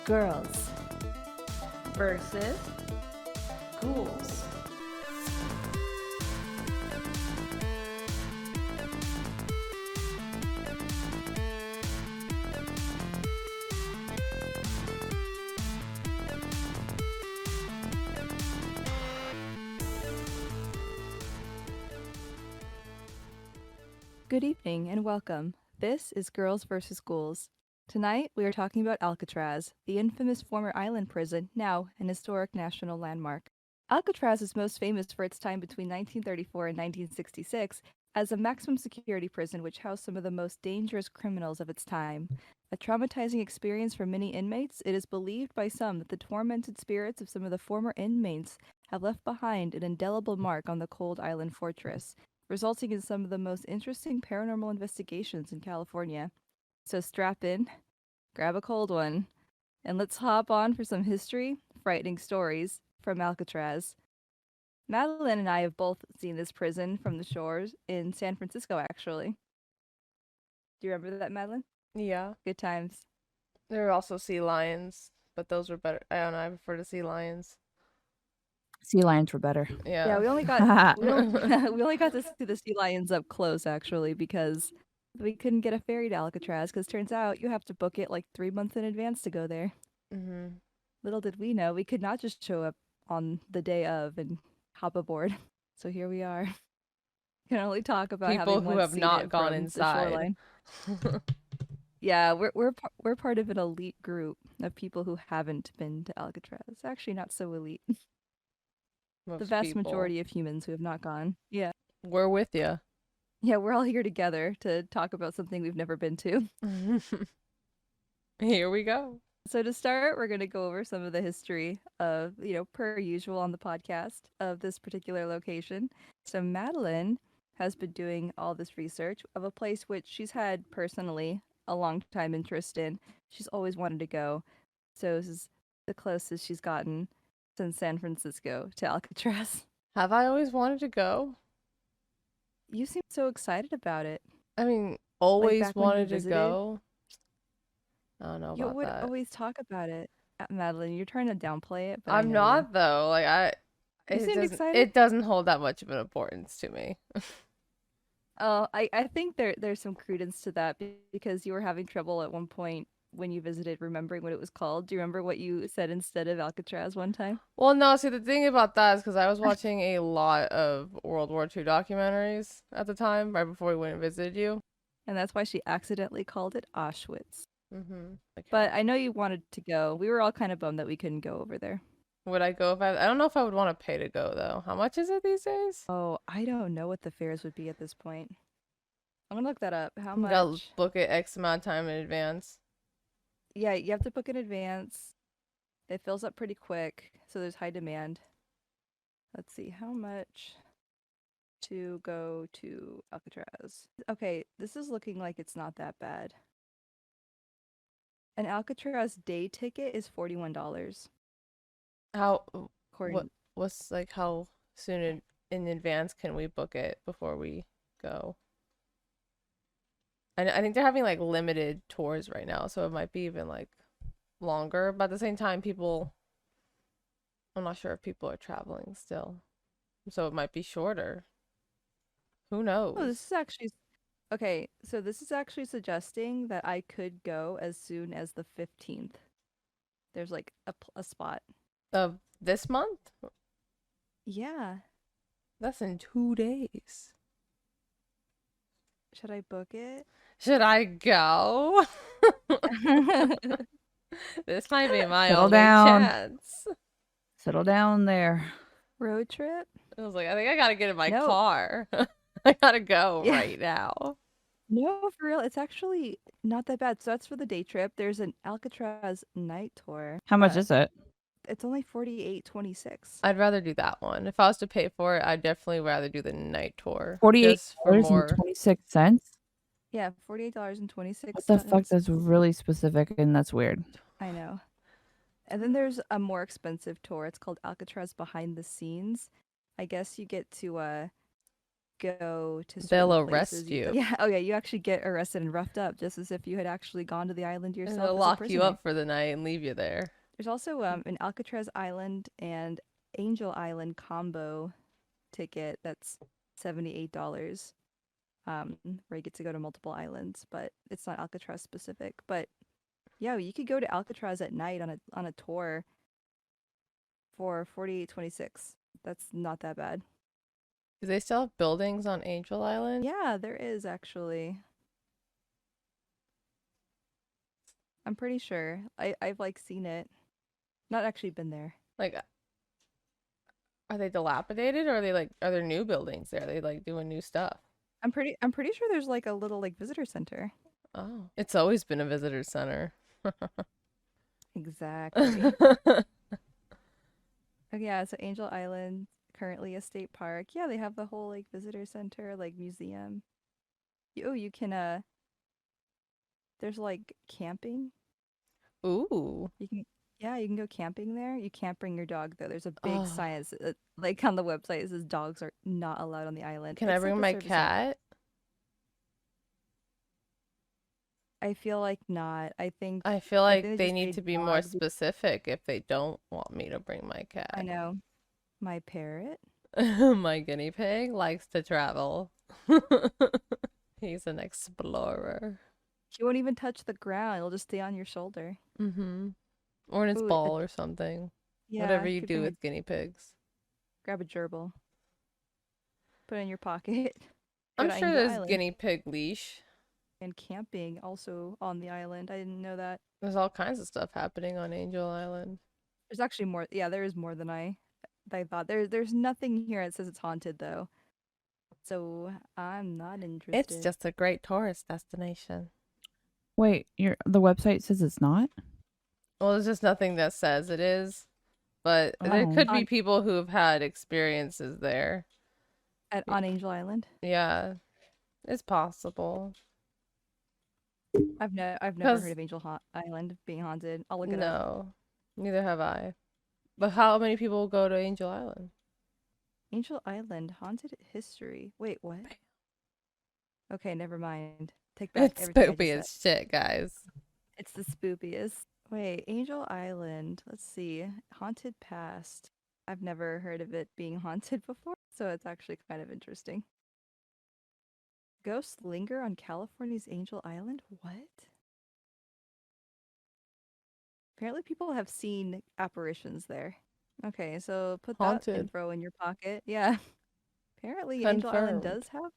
Girls Versus Ghouls. Good evening and welcome. This is Girls Versus Ghouls. Tonight we are talking about Alcatraz, the infamous former island prison, now an historic national landmark. Alcatraz is most famous for its time between 1934 and 1966 as a maximum security prison which housed some of the most dangerous criminals of its time. A traumatizing experience for many inmates, it is believed by some that the tormented spirits of some of the former inmates have left behind an indelible mark on the cold island fortress, resulting in some of the most interesting paranormal investigations in California. So strap in, grab a cold one, and let's hop on for some history, frightening stories from Alcatraz. Madeline and I have both seen this prison from the shores in San Francisco, actually. Do you remember that, Madeline? Yeah. Good times. There were also sea lions, but those were better. I don't know, I prefer the sea lions. Sea lions were better. Yeah, Yeah. we only got we only got to see the sea lions up close actually because we couldn't get a ferry to Alcatraz because turns out you have to book it like 3 months in advance to go there. Mm-hmm. Little did we know we could not just show up on the day of and hop aboard. So here we are. Can only talk about People having who once have seen not it gone from the inside. shoreline. Yeah, we're part of an elite group of people who haven't been to Alcatraz. Actually, not so elite. The Most vast people. majority of humans who have not gone. Yeah. We're with you. Yeah, we're all here together to talk about something we've never been to. Here we go. So to start, we're going to go over some of the history of, per usual on the podcast of this particular location. So Madeline has been doing all this research of a place which she's had personally a long time interest in. She's always wanted to go. So this is the closest she's gotten since San Francisco to Alcatraz. Have I always wanted to go? You seem so excited about it. I mean, always back when you wanted to visited? go. I don't know You about would that. always talk about it. Madeline, you're trying to downplay it, but I I'm know you. not though. You seemed excited. It doesn't hold that much of an importance to me. Oh, I think there's some credence to that because you were having trouble at one point when you visited remembering what it was called. Do you remember what you said instead of Alcatraz one time? Well, no, see, the thing about that is because I was watching a lot of World War II documentaries at the time, right before we went and visited you. And that's why she accidentally called it Auschwitz. Mm-hmm. But I know you wanted to go. We were all kind of bummed that we couldn't go over there. Would I go if I don't know if I would want to pay to go though. How much is it these days? Oh, I don't know what the fares would be at this point. I'm gonna look that up. How You gotta much? book it X amount of time in advance. Yeah, you have to book in advance. It fills up pretty quick, so there's high demand. Let's see, how much to go to Alcatraz? Okay, this is looking like it's not that bad. An Alcatraz day ticket is $41. How According what's like how soon in advance can we book it before we go? I think they're having like limited tours right now, so it might be even like longer. But at the same time, I'm not sure if people are traveling still, so it might be shorter. Who knows? Oh, this is actually okay, so this is actually suggesting that I could go as soon as the 15th. There's like a spot. Of this month? Yeah. That's in 2 days. Should I book it? Should I go? This might be my Settle only down. chance. Settle down there. Road trip? I was like, I think I gotta get in my No. car. I gotta go Yeah. right now. No, for real, it's actually not that bad. So that's for the day trip. There's an Alcatraz night tour. How much is it? It's only $48.26. I'd rather do that one. If I was to pay for it, I'd definitely rather do the night tour. $48 Just for and more. 26 cents. Yeah, $48.26. What the fuck? That's really specific and that's weird. I know. And then there's a more expensive tour. It's called Alcatraz Behind the Scenes. I guess you get to go to certain They'll places, arrest you. yeah, oh yeah, you actually get arrested and roughed up just as if you had actually gone to the island And yourself they'll as a lock you prisoner. up for the night and leave you there. There's also an Alcatraz Island and Angel Island combo ticket that's $78. Where you get to go to multiple islands, but it's not Alcatraz specific. But yeah, you could go to Alcatraz at night on a tour for 48.26. That's not that bad. Do they still have buildings on Angel Island? Yeah, there is actually. I'm pretty sure. I've like seen it. Not actually been there. Like, are they dilapidated or are there new buildings there? Are they like doing new stuff? I'm pretty sure there's like a little like visitor center. Oh, it's always been a visitor center. Exactly. Okay, yeah, so Angel Island currently a state park. Yeah, they have the whole like visitor center, like museum. Oh, you can there's like camping. Ooh. You can yeah, you can go camping there. You can't bring your dog though. There's a big Oh, sign like on the website it says dogs are not allowed on the island. can I It's like bring a my service animal. cat? I feel like not. I feel I like think they they just need say to be more dog. specific if they don't want me to bring my I cat. know. My parrot. My guinea pig likes to travel. He's an explorer. He won't even touch the ground. He'll just stay on your shoulder. Mm-hmm. Or in its Ooh, ball or something. yeah, Whatever you you could do bring with guinea pigs. grab a gerbil, put it in your pocket, go I'm to sure Angel there's Island. guinea pig leash. And camping also on the island. I didn't know that. There's all kinds of stuff happening on Angel Island. There's actually more. Yeah, there is more than I thought. There's nothing here that says it's haunted though. So I'm not It's interested. just a great tourist destination. Wait, the website says it's not? Well, there's just nothing that says it is, but there Oh. could be people who have had experiences there. On Angel Island. Yeah, it's possible. I've never heard Because, of Island being haunted. I'll look it up. no, neither have I. But how many people go to Angel Island? Angel Island haunted history. Wait, what? Okay, never mind. Take back It's everything I spoopy just as said. shit, guys. It's the spoopiest. Wait, Angel Island. Let's see. Haunted past. I've never heard of it being haunted before, so it's actually kind of interesting. Ghosts linger on California's Angel Island? What? Apparently people have seen apparitions there. Okay, so put that Haunted. info in your pocket. Yeah. Apparently Angel Island Confirmed. does have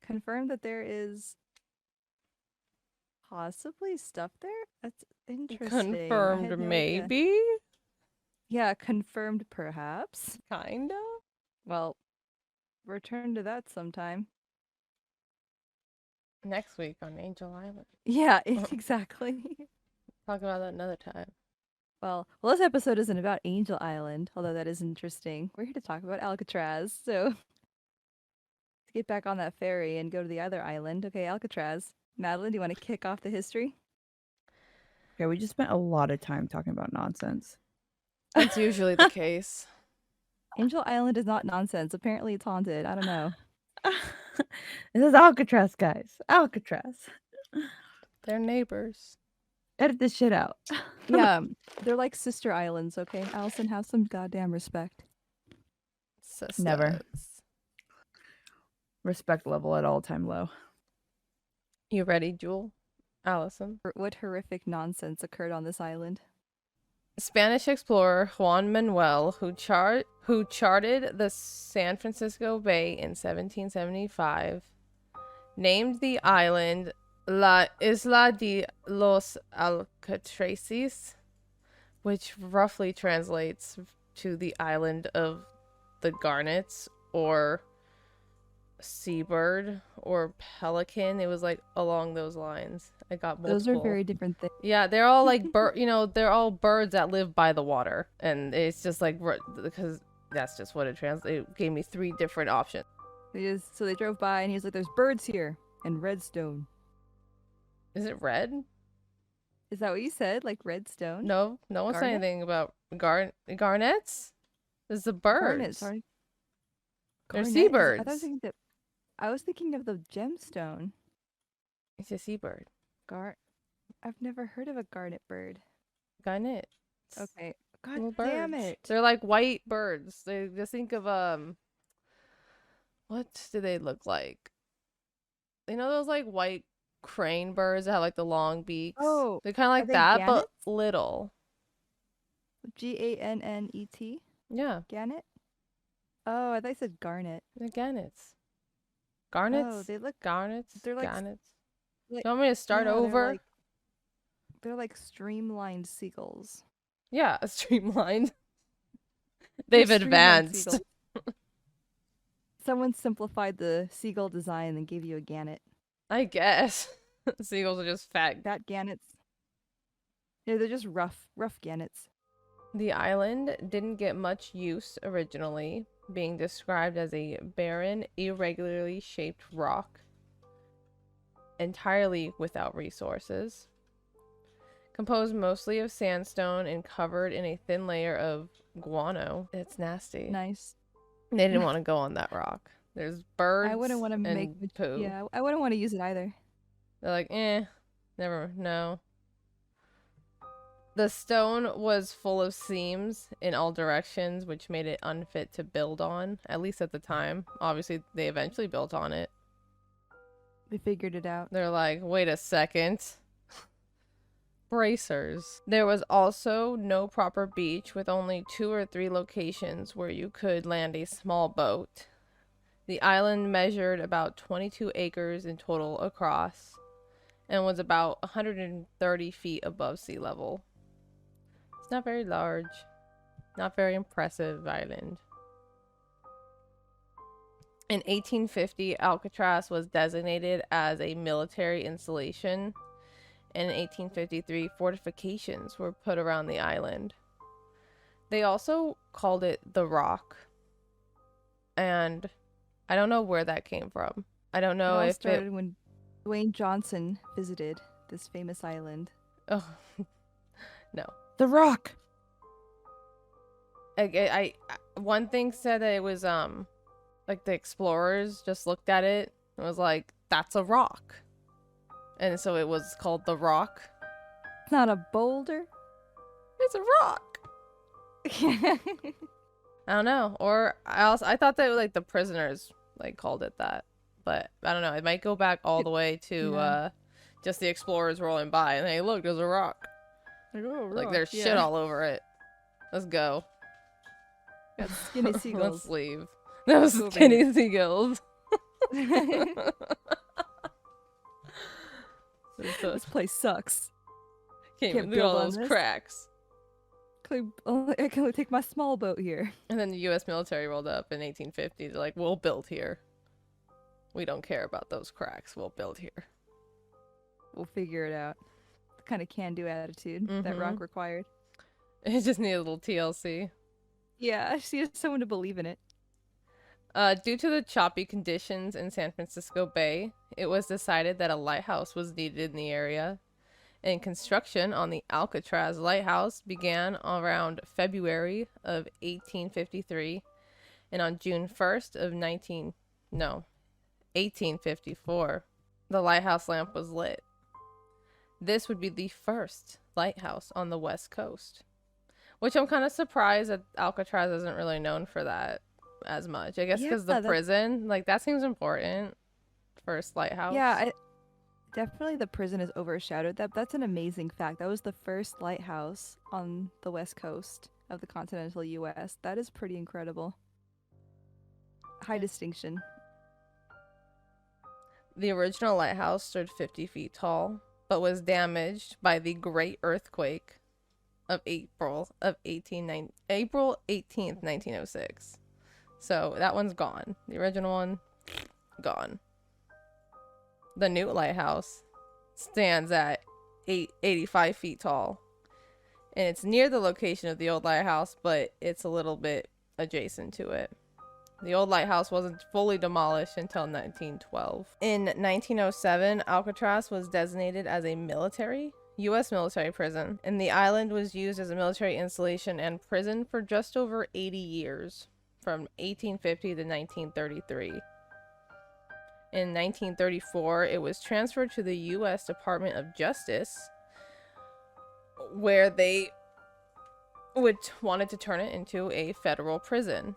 confirmed that there is possibly stuff there. That's interesting. I Confirmed, had no idea. maybe? Yeah, confirmed perhaps. Kinda? Well, return to that sometime. Next week on Angel Island. Yeah, exactly. Talk about that another time. Well, this episode isn't about Angel Island, although that is interesting. We're here to talk about Alcatraz, so let's get back on that ferry and go to the other island. Okay, Alcatraz. Madeline, do you want to kick off the history? Okay, we just spent a lot of time talking about nonsense. That's usually the case. Angel Island is not nonsense. Apparently it's haunted. I don't know. This is Alcatraz, guys. Alcatraz. They're neighbors. Edit this shit out. Yeah, they're like sister islands, okay? Allison, have some goddamn respect. Sisters. Never. Respect level at all-time low. You ready, Jewel? Allison? What horrific nonsense occurred on this island? Spanish explorer Juan Manuel, who charted the San Francisco Bay in 1775, named the island La Isla de los Alcatraces, which roughly translates to the island of the garnets or seabird or pelican. It was like along those lines. I got multiple. Those are very different things. Yeah, they're all like they're all birds that live by the water, and it's just like because that's just what it translates. It gave me 3 different options. So they drove by and he was like, "There's birds here and redstone." Is it red? Is that what you said? Like redstone? No one said Garnet? anything about garnets. This is a bird. Garnet, sorry. They're Garnet? seabirds. I was thinking of the gemstone. It's a seabird. I've never heard of a garnet bird. Garnet. Okay. God Little damn birds. it. They're like white birds. They just think of what do they look like? You know those like white crane birds that have like the long beaks? Oh, They're kind of are like they that, but gannets? little. Gannet? Yeah, Gannet? Oh, I thought you said garnet. they're gannets. Oh, Garnets? they look Garnets? they're like Gannets? like You want me to start yeah, over? they're like streamlined seagulls. Yeah, streamlined. They're They've streamlined advanced. seagulls. Someone simplified the seagull design and gave you a gannet. I guess. Seagulls are just fat. Fat gannets. Yeah, they're just rough gannets. The island didn't get much use originally, being described as a barren, irregularly shaped rock, entirely without resources. Composed mostly of sandstone and covered in a thin layer of guano. It's nasty. Nice. They didn't want to go on that rock. There's birds I wouldn't want to and make poo. Yeah, I wouldn't want to use it either. They're like, no. The stone was full of seams in all directions, which made it unfit to build on, at least at the time. Obviously, they eventually built on it. They figured it out. They're like, wait a second. Bracers. There was also no proper beach, with only 2 or 3 locations where you could land a small boat. The island measured about 22 acres in total across and was about 130 feet above sea level. It's not very large, not very impressive island. In 1850, Alcatraz was designated as a military installation, and in 1853, fortifications were put around the island. They also called it the Rock, and I don't know where that came from. I don't know It all if started when Dwayne Johnson visited this famous island. Oh, no. The Rock. I one thing said that it was like the explorers just looked at it and was like, that's a rock. And so it was called the Rock. It's not a boulder. It's a rock. I don't know. Or I thought that like the prisoners like called it that. But I don't know. It might go back all the way to just the explorers rolling by and hey, look, there's a rock. Like, oh, Like rock, there's shit all over it. Let's go. Got skinny seagulls. Let's leave. That was Go skinny seagulls. This place sucks. Can't Can't even do all build on those this. cracks. I can only take my small boat here. And then the U.S. military rolled up in 1850. They're like, we'll build here. We don't care about those cracks. We'll build here. We'll figure it out. The kind of can-do attitude that Rock required. It just needed a little TLC. Yeah, she has someone to believe in it. Due to the choppy conditions in San Francisco Bay, it was decided that a lighthouse was needed in the area. And construction on the Alcatraz lighthouse began around February of 1853. And on June 1st of 1854, the lighthouse lamp was lit. This would be the first lighthouse on the West Coast. Which I'm kind of surprised that Alcatraz isn't really known for that as much. I guess because the prison, like, that seems important. First lighthouse. Yeah, definitely the prison is overshadowed. That's an amazing fact. That was the first lighthouse on the West Coast of the continental U.S. That is pretty incredible. High distinction. The original lighthouse stood 50 feet tall, but was damaged by the Great Earthquake of April 18th, 1906. So that one's gone. The original one, gone. The new lighthouse stands at 85 feet tall. And it's near the location of the old lighthouse, but it's a little bit adjacent to it. The old lighthouse wasn't fully demolished until 1912. In 1907, Alcatraz was designated as a U.S. military prison, and the island was used as a military installation and prison for just over 80 years. from 1850 to 1933. In 1934, it was transferred to the U.S. Department of Justice, where they wanted to turn it into a federal prison.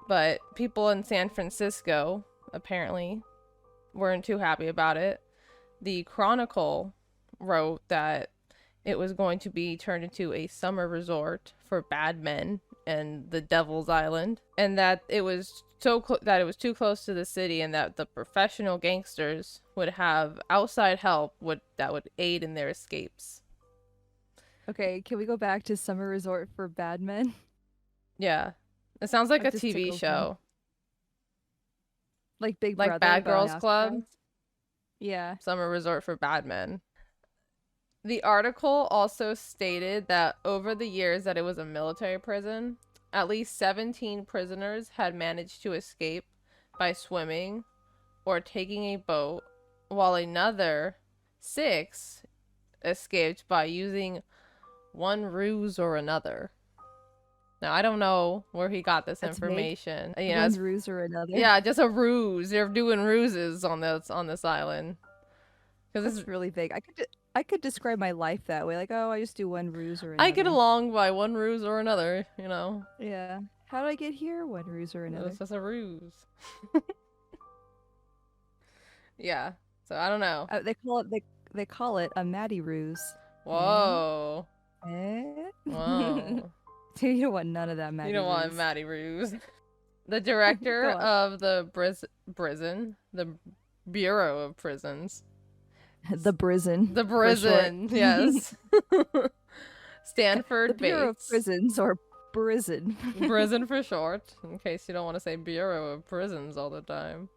But people in San Francisco apparently weren't too happy about it. The Chronicle wrote that it was going to be turned into a summer resort for bad men and the Devil's Island, and that it was that it was too close to the city, and that the professional gangsters would have outside help that would aid in their escapes. Okay, can we go back to summer resort for bad men? Yeah, it sounds like That a just TV tickles me. show, Like Big like Brother, Bad but on Girls Club. Alcatraz? Yeah. Summer resort for bad men. The article also stated that over the years that it was a military prison, at least 17 prisoners had managed to escape by swimming or taking a boat, while another 6 escaped by using one ruse or another. Now, I don't know where he got this That's vague. information. One ruse or another. Yeah, just a ruse. They're doing ruses on this island. Because That's really vague. I could describe my life that way. Like, oh, I just do one ruse or another. I get along by one ruse or another, you know. Yeah. How did I get here? One ruse or another. It's just a ruse. Yeah. So I don't know. They call it a Maddie ruse. Whoa. Eh? Whoa. You don't want none of that Maddie You don't want ruse. Maddie Ruse. The director Go on. of the prison, the Bureau of Prisons. The prison. The for short. prison, yes. Stanford The Bureau of Bates. Prisons or prison. Prison for short, in case you don't want to say Bureau of Prisons all the time.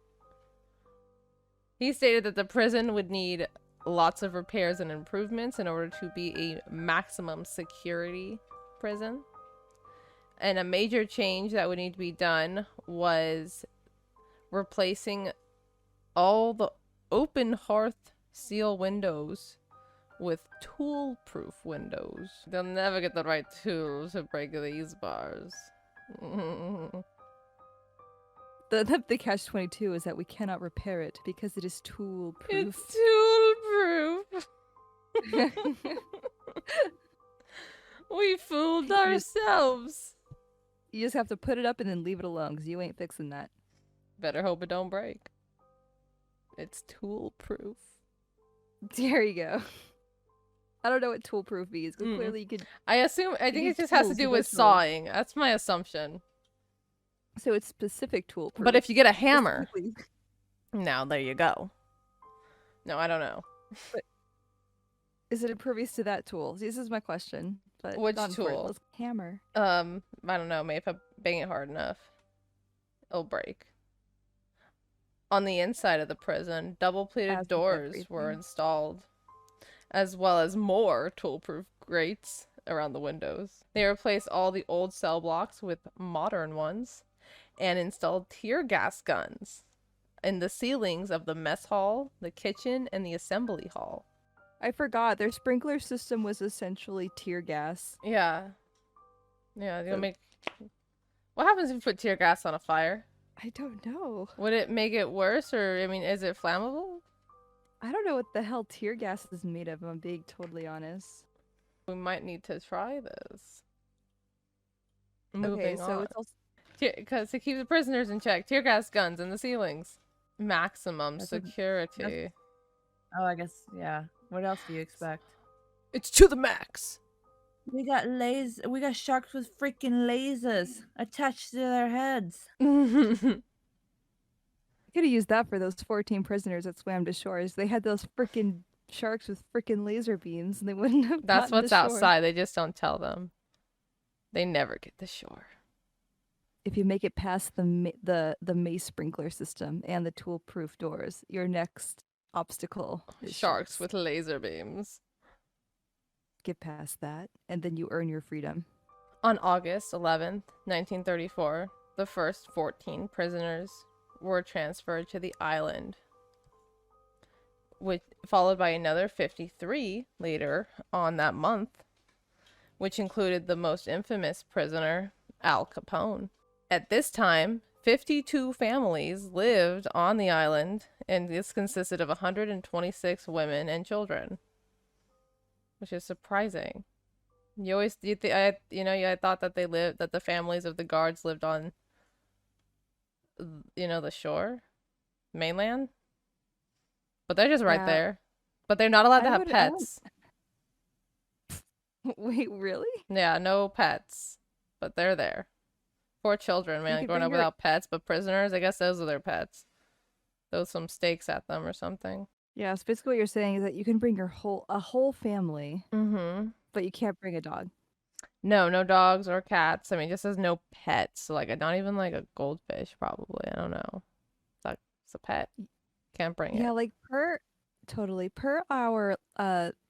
He stated that the prison would need lots of repairs and improvements in order to be a maximum security prison. And a major change that would need to be done was replacing all the open hearth seal windows with tool-proof windows. They'll never get the right tools to break these bars. The catch-22 is that we cannot repair it because it is tool-proof. It's tool-proof. We fooled ourselves. You just have to put it up and then leave it alone because you ain't fixing that. Better hope it don't break. It's tool-proof. There you go. I don't know what tool-proof means, but clearly you could... I think use it just has to tools do to with go through. sawing. That's my assumption. So it's specific tool-proof. But if you get a hammer... Specifically- Now, there you go. No, I don't know. Is it impervious to that tool? This is my question. But Which not important. tool? Let's hammer. I don't know. Maybe if I bang it hard enough, it'll break. On the inside of the prison, double-pleated As with doors were everything. installed, as well as more tool-proof grates around the windows. They replaced all the old cell blocks with modern ones, and installed tear gas guns in the ceilings of the mess hall, the kitchen, and the assembly hall. I forgot. Their sprinkler system was essentially tear gas. Yeah. Yeah, you'll So- make... What happens if you put tear gas on a fire? I don't know. Would it make it worse, or, I mean, is it flammable? I don't know what the hell tear gas is made of, if I'm being totally honest. We might need to try this. Okay, Moving so on. it's also... Because to keep the prisoners in check, tear gas guns in the ceilings. Maximum That's a- security. Oh, I guess, yeah. What else do you expect? It's to the max. We got sharks with freaking lasers attached to their heads. I could have used that for those 14 prisoners that swam to shores. They had those freaking sharks with freaking laser beams, and they wouldn't have That's gotten what's to shore. outside. They just don't tell them. They never get to shore. If you make it past the mace sprinkler system and the tool-proof doors, your next obstacle is Sharks with laser beams. Get past that, and then you earn your freedom. On August 11th, 1934, the first 14 prisoners were transferred to the island, followed by another 53 later on that month, which included the most infamous prisoner, Al Capone. At this time, 52 families lived on the island, and this consisted of 126 women and children, which is surprising. I thought that the families of the guards lived on, the shore, mainland, but they're just right Yeah, there. But they're not allowed to have I don't. pets. Wait, really? Yeah, no pets, but they're there. Poor children, You man, could growing bring up your. without pets, but prisoners, I guess those are their pets. Throw some steaks at them or something. Yeah, so basically what you're saying is that you can bring your whole family, Mm-hmm. but you can't bring a dog. No, no dogs or cats. I mean, it just says no pets. So, like, not even like a goldfish, probably. I don't know. It's a pet. Can't bring Yeah, it. like per our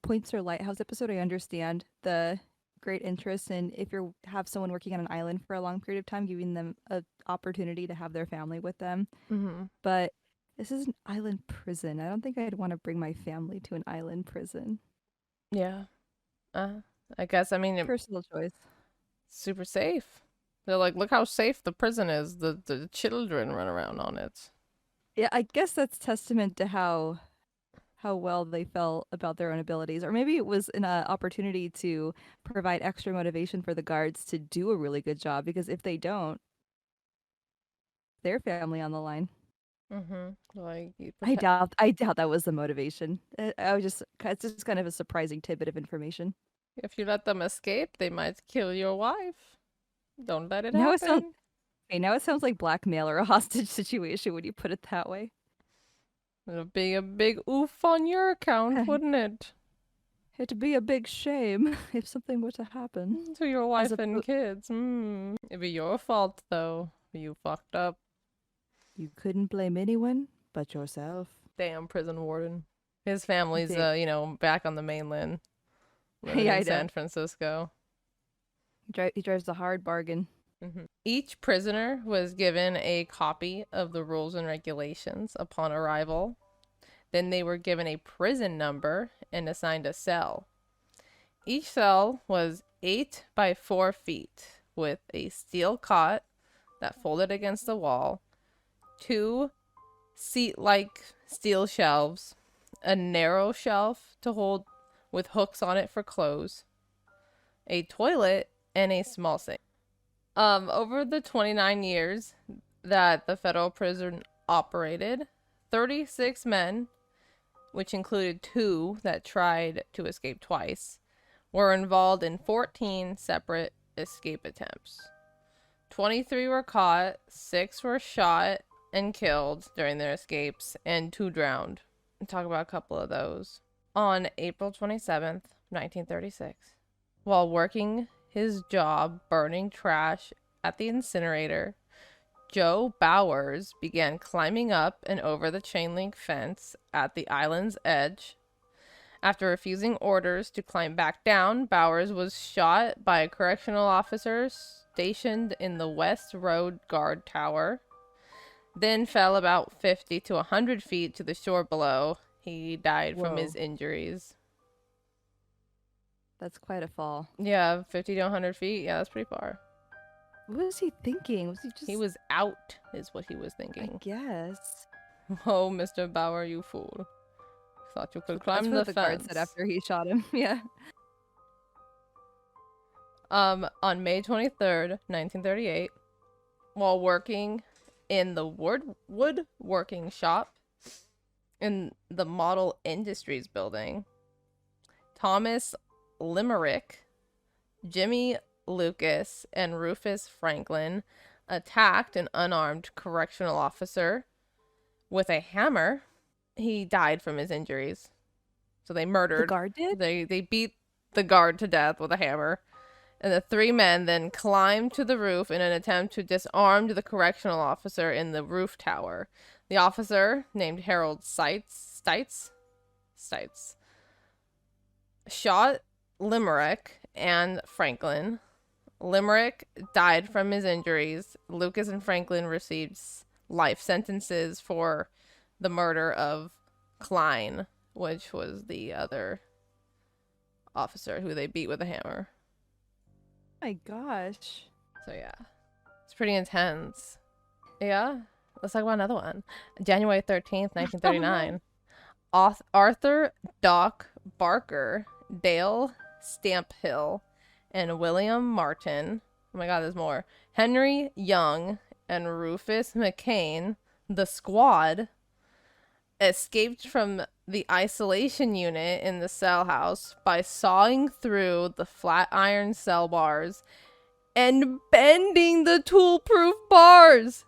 Points or Lighthouse episode, I understand the great interest in if you have someone working on an island for a long period of time, giving them a opportunity to have their family with them. Mm-hmm. But this is an island prison. I don't think I'd want to bring my family to an island prison. Yeah. Uh, I guess, I mean, Personal choice. super safe. They're like, look how safe the prison is. The children run around on it. Yeah, I guess that's testament to how well they felt about their own abilities, or maybe it was an opportunity to provide extra motivation for the guards to do a really good job. Because if they don't, their family on the line. Mm-hmm. Like, you I protect. doubt. I doubt that was the motivation. I was just. It's just kind of a surprising tidbit of information. If you let them escape, they might kill your wife. Don't let it Now it sounds. happen. Okay, now it sounds like blackmail or a hostage situation when you put it that way. It'd be a big oof on your account, wouldn't it? It'd be a big shame if something were to happen. To your As wife a and kids. It'd be your fault, though. You fucked up. You couldn't blame anyone but yourself. Damn prison warden. His family's, Dang. back on the mainland, living Yeah, in I know. San Francisco. He drives a hard bargain. Each prisoner was given a copy of the rules and regulations upon arrival. Then they were given a prison number and assigned a cell. Each cell was 8 by 4 feet with a steel cot that folded against the wall, 2 seat-like steel shelves, a narrow shelf to hold with hooks on it for clothes, a toilet, and a small sink. Over the 29 years that the federal prison operated, 36 men, which included 2 that tried to escape twice, were involved in 14 separate escape attempts. 23 were caught, 6 were shot and killed during their escapes, and 2 drowned. I'll talk about a couple of those. On April 27th, 1936, while working his job burning trash at the incinerator, Joe Bowers began climbing up and over the chain link fence at the island's edge. After refusing orders to climb back down, Bowers was shot by a correctional officer stationed in the West Road Guard Tower, then fell about 50 to 100 feet to the shore below. He died from Whoa. his injuries. That's quite a fall. Yeah, 50 to 100 feet. Yeah, that's pretty far. What was he thinking? Was he just? He was out, is what he was I thinking. guess. Oh, Mr. Bauer, you fool. Thought you could That's climb what the the guard fence. said after he shot him. Yeah. On May 23rd, 1938, while working in the woodworking shop in the Model Industries building, Thomas Limerick, Jimmy Lucas, and Rufus Franklin attacked an unarmed correctional officer with a hammer. He died from his injuries. So they The murdered. guard did? They beat the guard to death with a hammer. And the 3 men then climbed to the roof in an attempt to disarm the correctional officer in the roof tower. The officer, named Harold Stites, shot Limerick and Franklin. Limerick died from his injuries. Lucas and Franklin received life sentences for the murder of Klein, which was the other officer who they beat with a hammer. My gosh. So yeah, it's pretty intense. Yeah, let's talk about another one. January 13th, 1939. Arthur Doc Barker, Dale Stamphill, and William Martin. Oh my god, there's more. Henry Young and Rufus McCain, the squad, escaped from the isolation unit in the cell house by sawing through the flat iron cell bars and bending the tool-proof bars.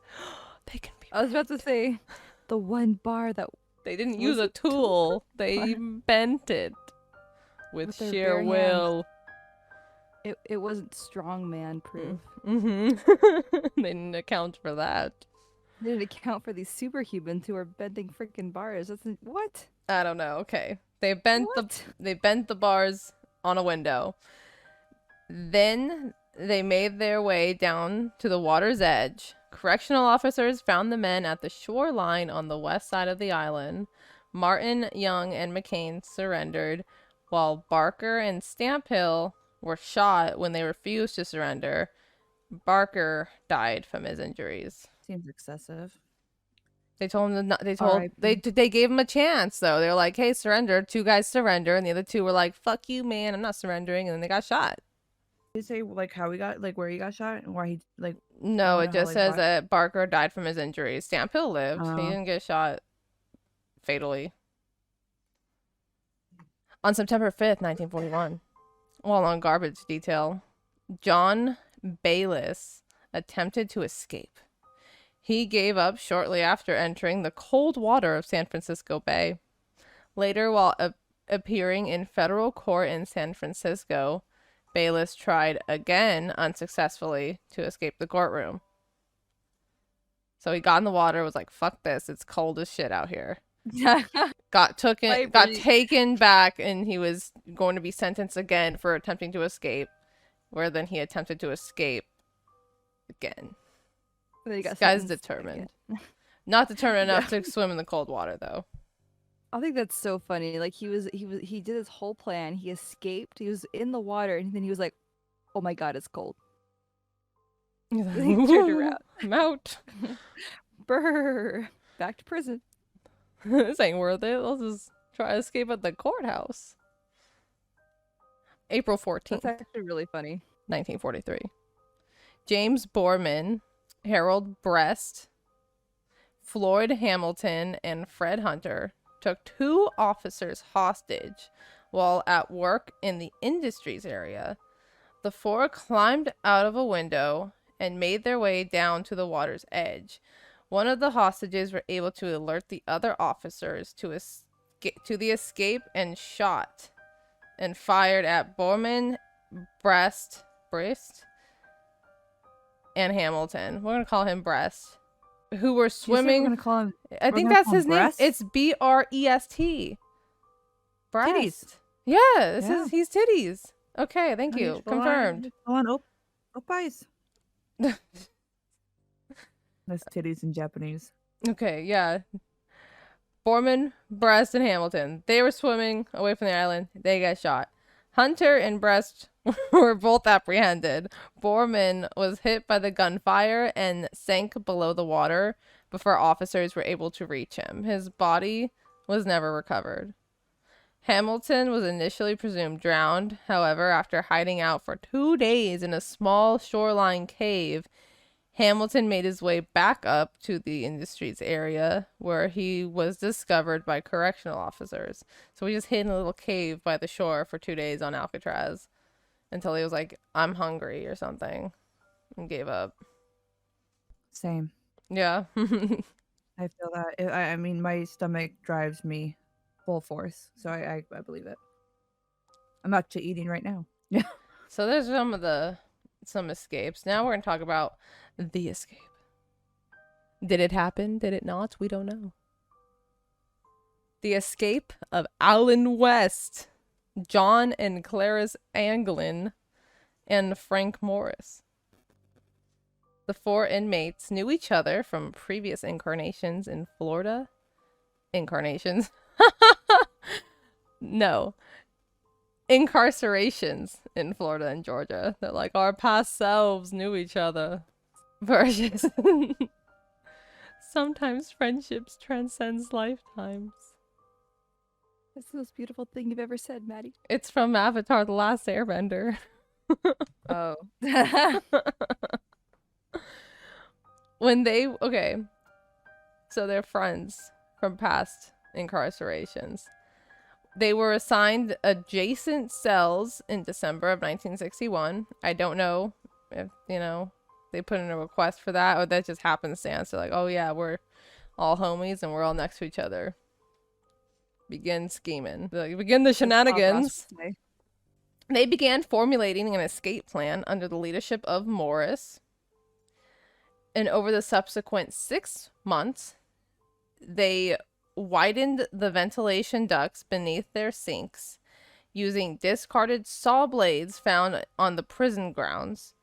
They can be. I was about to say, the one bar that They didn't Was use a a tool tool. They bent it with their sheer bare will. it wasn't strongman proof. Mm-hmm. They didn't account for that. They didn't account for these superhumans who are bending freaking bars. What? I don't know. Okay, What? they bent the bars on a window. Then they made their way down to the water's edge. Correctional officers found the men at the shoreline on the west side of the island. Martin, Young, and McCain surrendered, while Barker and Stamphill were shot when they refused to surrender. Barker died from his injuries. Seems excessive. They told him to not, R.I.P.. they gave him a chance though. They were like, "Hey, surrender." Two guys surrender, and the other two were like, "Fuck you, man, I'm not surrendering." And then they got shot. Did you say like how he got like where he got shot and why he like? No, I it don't know how, just like, says why- that Barker died from his injuries. Stamphill lived. He Oh. didn't get shot fatally. On September 5th, 1941, while on garbage detail, John Bayliss attempted to escape. He gave up shortly after entering the cold water of San Francisco Bay. Later, while appearing in federal court in San Francisco, Bayliss tried again unsuccessfully to escape the courtroom. So he got in the water, was like, "Fuck this! It's cold as shit out here." Got taken back, and he was going to be sentenced again for attempting to escape. Where then he attempted to escape again. Then he got This guy's sentenced determined. again. Not determined enough to swim in the cold water, though. I think that's so funny. Like he did his whole plan. He escaped. He was in the water, and then he was like, "Oh my god, it's cold." He's like, He turned around. I'm out. Brr. Back to prison. This ain't worth it. Let's just try to escape at the courthouse. April 14th, That's actually really funny. 1943. James Borman, Harold Brest, Floyd Hamilton, and Fred Hunter took 2 officers hostage while at work in the industries area. The 4 climbed out of a window and made their way down to the water's edge. One of the hostages were able to alert the other officers to the escape and shot and fired at Borman, Brest, and Hamilton. We're going to call him Brest. Who were We're swimming. gonna call him. I we're think gonna that's call his him name. Brest? It's Brest. Breast. Titties. Yeah, this Yeah. is he's titties. Okay, thank Oh, you. just go on- Confirmed. Go on, eyes. That's titties in Japanese. Okay, yeah. Borman, Brest, and Hamilton. They were swimming away from the island. They got shot. Hunter and Brest were both apprehended. Borman was hit by the gunfire and sank below the water before officers were able to reach him. His body was never recovered. Hamilton was initially presumed drowned. However, after hiding out for 2 days in a small shoreline cave, Hamilton made his way back up to the industries area where he was discovered by correctional officers. So he just hid in a little cave by the shore for 2 days on Alcatraz until he was like, "I'm hungry" or something, and gave up. Same. Yeah. I feel that. I mean, my stomach drives me full force, so I believe it. I'm actually eating right now. Yeah. So there's some escapes. Now we're going to talk about the escape. Did it happen? Did it not? We don't know. The escape of Alan West, John and Clarice Anglin, and Frank Morris. The 4 inmates knew each other from previous incarnations in Florida. Incarnations? No. incarcerations in Florida and Georgia. They're like, our past selves knew each other. Versus sometimes friendships transcends lifetimes. That's the most beautiful thing you've ever said, Maddie. It's from Avatar: The Last Airbender. Oh. So they're friends from past incarcerations. They were assigned adjacent cells in December of 1961. I don't know if, they put in a request for that or that just happenstance. They're like, oh yeah, we're all homies and we're all next to each other. Begin scheming. Like, begin the shenanigans. They began formulating an escape plan under the leadership of Morris. And over the subsequent 6 months, they widened the ventilation ducts beneath their sinks using discarded saw blades found on the prison grounds,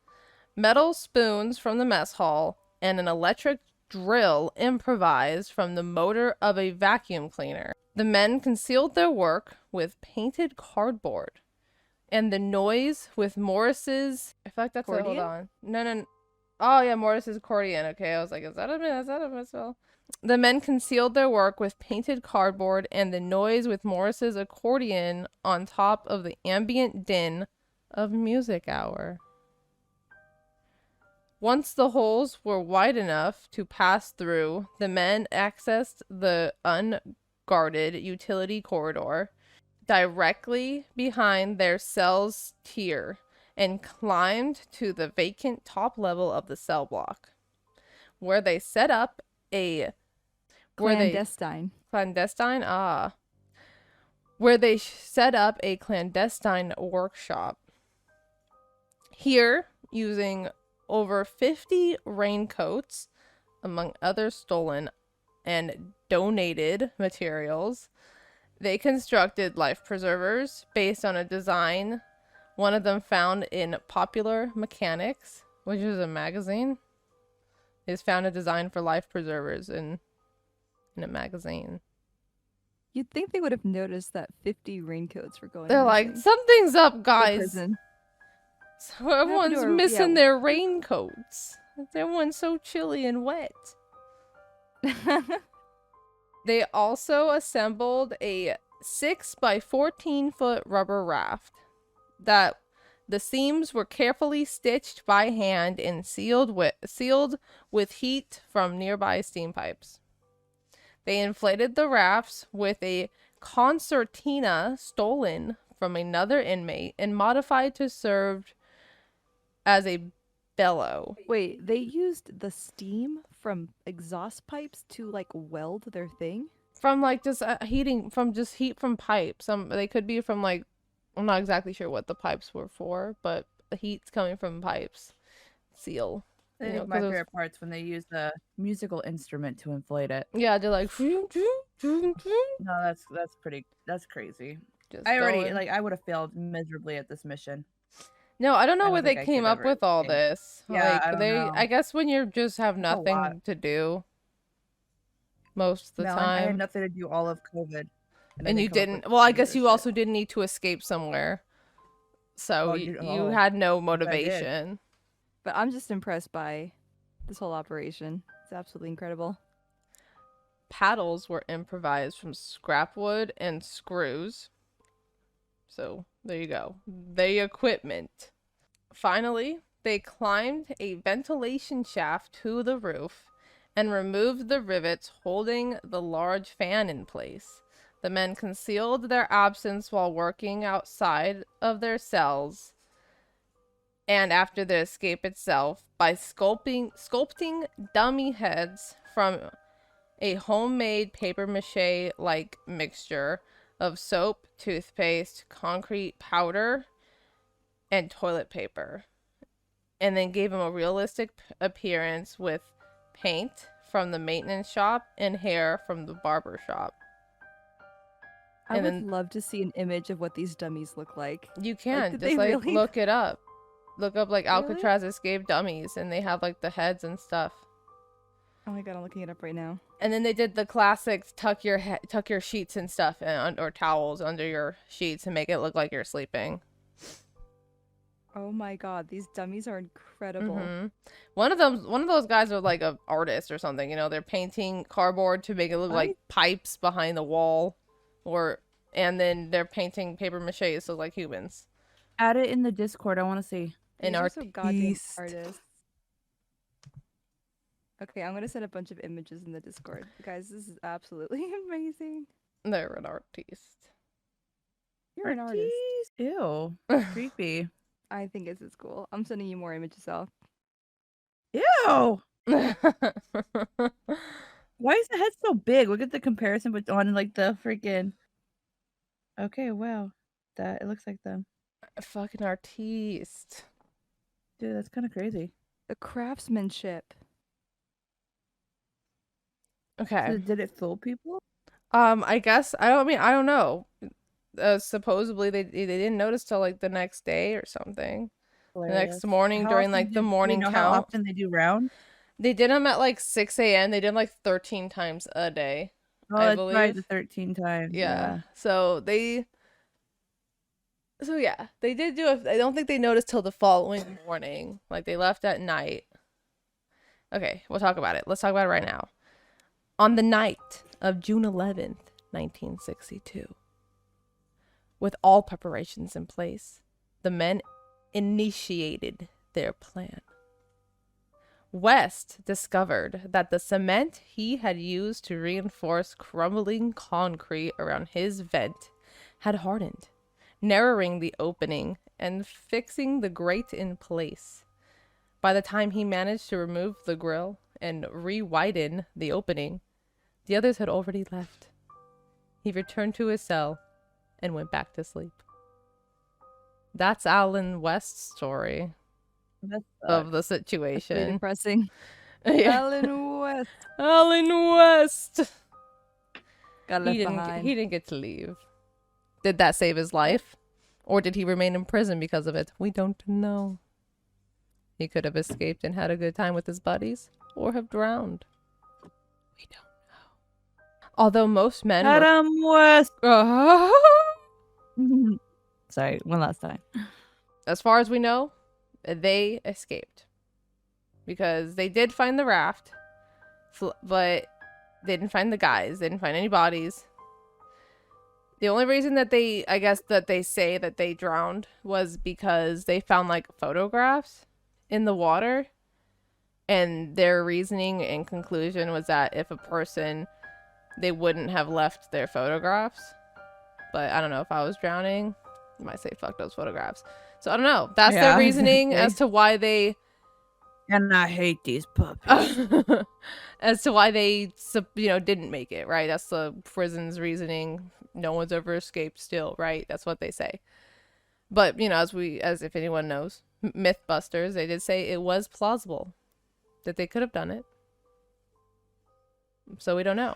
metal spoons from the mess hall, and an electric drill improvised from the motor of a vacuum cleaner. The men concealed their work with painted cardboard and the noise with Morris's... I feel like that's it. Hold on. No. Oh, yeah, Morris's accordion. Okay, I was like, is that a misspell? The men concealed their work with painted cardboard and the noise with Morris's accordion on top of the ambient din of music hour. Once the holes were wide enough to pass through, the men accessed the unguarded utility corridor directly behind their cell's tier and climbed to the vacant top level of the cell block, where they set up a Clandestine. Where they set up a clandestine workshop. Here, using over 50 raincoats, among other stolen and donated materials, they constructed life preservers based on a design one of them found in Popular Mechanics, which is a magazine. Is found a design for life preservers in a magazine. You'd think they would have noticed that 50 raincoats were going They're like, something's up, guys. Prison. So everyone's missing their raincoats. Everyone's so chilly and wet. They also assembled a 6 by 14 foot rubber raft that the seams were carefully stitched by hand and sealed with heat from nearby steam pipes. They inflated the rafts with a concertina stolen from another inmate and modified to serve as a bellow. Wait, they used the steam from exhaust pipes to like weld their thing? From like just heat from pipes. They could be from like, I'm not exactly sure what the pipes were for, but the heat's coming from pipes. Seal. I think my favorite part's when they use the musical instrument to inflate it. Yeah, they're like. No, that's crazy. Just I would have failed miserably at this mission. No, I don't know where they came up with all this. Yeah, I guess when you just have nothing to do most of the time. I had nothing to do all of COVID. And you didn't. Well, I guess you also didn't need to escape somewhere. So you had no motivation. But I'm just impressed by this whole operation. It's absolutely incredible. Paddles were improvised from scrap wood and screws. So there you go. The equipment. Finally, they climbed a ventilation shaft to the roof and removed the rivets holding the large fan in place. The men concealed their absence while working outside of their cells and after the escape itself by sculpting dummy heads from a homemade papier-mâché-like mixture of soap, toothpaste, concrete powder, and toilet paper. And then gave him a realistic appearance with paint from the maintenance shop and hair from the barber shop. I would love to see an image of what these dummies look like. You can. Look it up. Look up Alcatraz escape dummies and they have the heads and stuff. Oh my god, I'm looking it up right now. And then they did the classics: tuck your sheets and stuff, or towels under your sheets, and make it look like you're sleeping. Oh my god, these dummies are incredible. Mm-hmm. One of those guys are like an artist or something. You know, they're painting cardboard to make it look like pipes behind the wall, and then they're painting paper mache so like humans. Add it in the Discord. I want to see. An These are so goddamn artist. artists. Okay, I'm gonna send a bunch of images in the Discord. Guys, this is absolutely amazing. They're an artist. You're an artist. Ew. Creepy. I think this is cool. I'm sending you more images off. Ew. Why is the head so big? Look at the comparison on like the freaking. Okay, wow. It looks like them. Fucking artiste. Dude, that's kind of crazy. The craftsmanship. Okay. So did it fool people? I guess I don't know. Supposedly they didn't notice till like the next day or something. Hilarious. The next morning How during often like the do morning you know count. how often they do rounds? They did them at like 6 a.m. They did like 13 times a day. Oh, I that's believe. right, the 13 times. Yeah. So yeah, they did do it. I don't think they noticed till the following morning. Like they left at night. Okay, we'll talk about it. Let's talk about it right now. On the night of June 11th, 1962, with all preparations in place, the men initiated their plan. West discovered that the cement he had used to reinforce crumbling concrete around his vent had hardened, narrowing the opening and fixing the grate in place. By the time he managed to remove the grill and re-widen the opening, the others had already left. He returned to his cell and went back to sleep. That's Alan West's story of the That's really situation. depressing. Yeah. Alan West. Alan West. Got left behind. He didn't get to leave. Did that save his life? Or did he remain in prison because of it? We don't know. He could have escaped and had a good time with his buddies, or have drowned. We don't know. Although most men Adam West. were... Sorry, one last time. As far as we know, they escaped. Because they did find the raft, but they didn't find the guys. They didn't find any bodies. The only reason that they say that they drowned was because they found like photographs in the water, and their reasoning and conclusion was that if a person, they wouldn't have left their photographs. But I don't know, if I was drowning, I might say fuck those photographs. So I don't know. That's their reasoning as to why they... And I hate these puppies. As to why they, didn't make it, right? That's the prison's reasoning. No one's ever escaped still, right? That's what they say. But, as if anyone knows, Mythbusters, they did say it was plausible that they could have done it. So we don't know.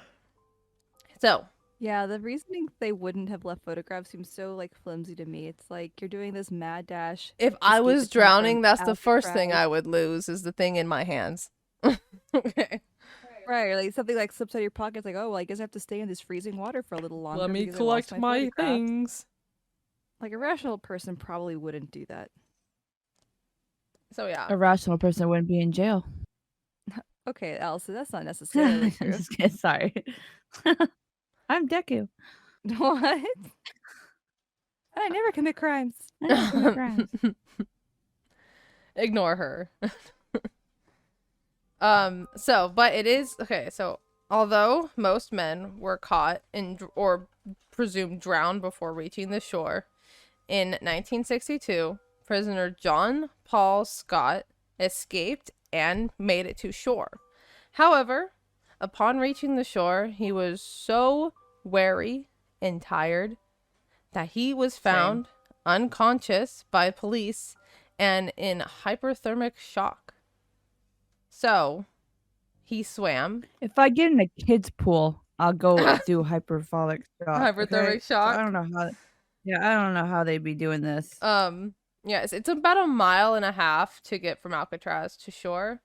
So. Yeah, the reasoning they wouldn't have left photographs seems so like flimsy to me. It's like you're doing this mad dash. If I was drowning, that's the first thing I would lose, is the thing in my hands. Okay. Right, or like something like slips out of your pocket. It's like, oh, well, I guess I have to stay in this freezing water for a little longer. Let me because I collect lost my photograph. things. Like a rational person probably wouldn't do that. So yeah. A rational person wouldn't be in jail. Okay, Allison, that's not necessarily true. Just kidding, sorry. I'm Deku. What? I never commit crimes. I never commit crimes. Ignore her. But it is okay. So although most men were caught or presumed drowned before reaching the shore, in 1962, prisoner John Paul Scott escaped and made it to shore. However, upon reaching the shore, he was so weary and tired that he was found unconscious by police and in hyperthermic shock. So, he swam. If I get in a kid's pool, I'll go do hyperthermic shock. Hyperthermic shock? So I don't know how. Yeah, I don't know how they'd be doing this. Yes, it's about 1.5 miles to get from Alcatraz to shore.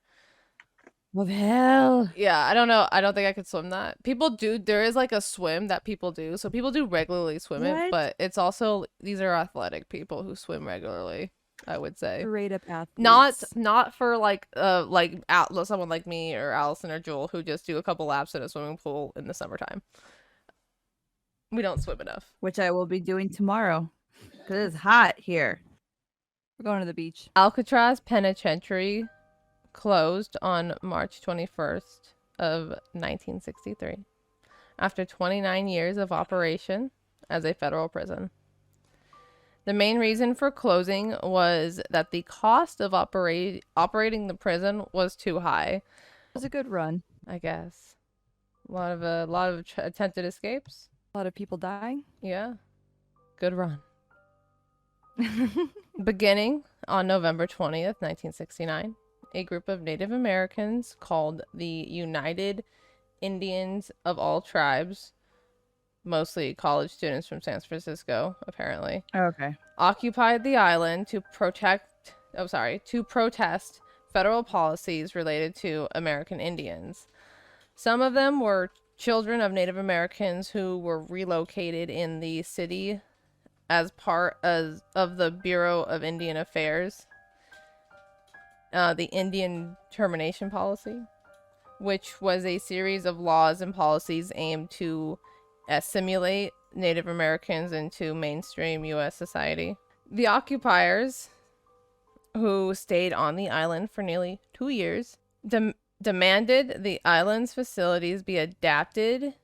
Of hell. Yeah, I don't know. I don't think I could swim that. People do. There is like a swim that people do. So people do regularly swim it, What? but it's also these are athletic people who swim regularly, I would say. Straight up Not athletes. not for someone like me or Allison or Jewel who just do a couple laps in a swimming pool in the summertime. We don't swim enough. Which I will be doing tomorrow. Because it's hot here. We're going to the beach. Alcatraz Penitentiary closed on March 21st of 1963 after 29 years of operation as a federal prison. The main reason for closing was that the cost of operating the prison was too high. It was a good run. I guess. A lot of attempted escapes. A lot of people dying. Yeah. Good run. Beginning on November 20th, 1969, a group of Native Americans called the United Indians of All Tribes, mostly college students from San Francisco, apparently, Okay. occupied the island to protest federal policies related to American Indians. Some of them were children of Native Americans who were relocated in the city as part of the Bureau of Indian Affairs, the Indian Termination Policy, which was a series of laws and policies aimed to assimilate Native Americans into mainstream U.S. society. The occupiers, who stayed on the island for nearly 2 years, demanded the island's facilities be adapted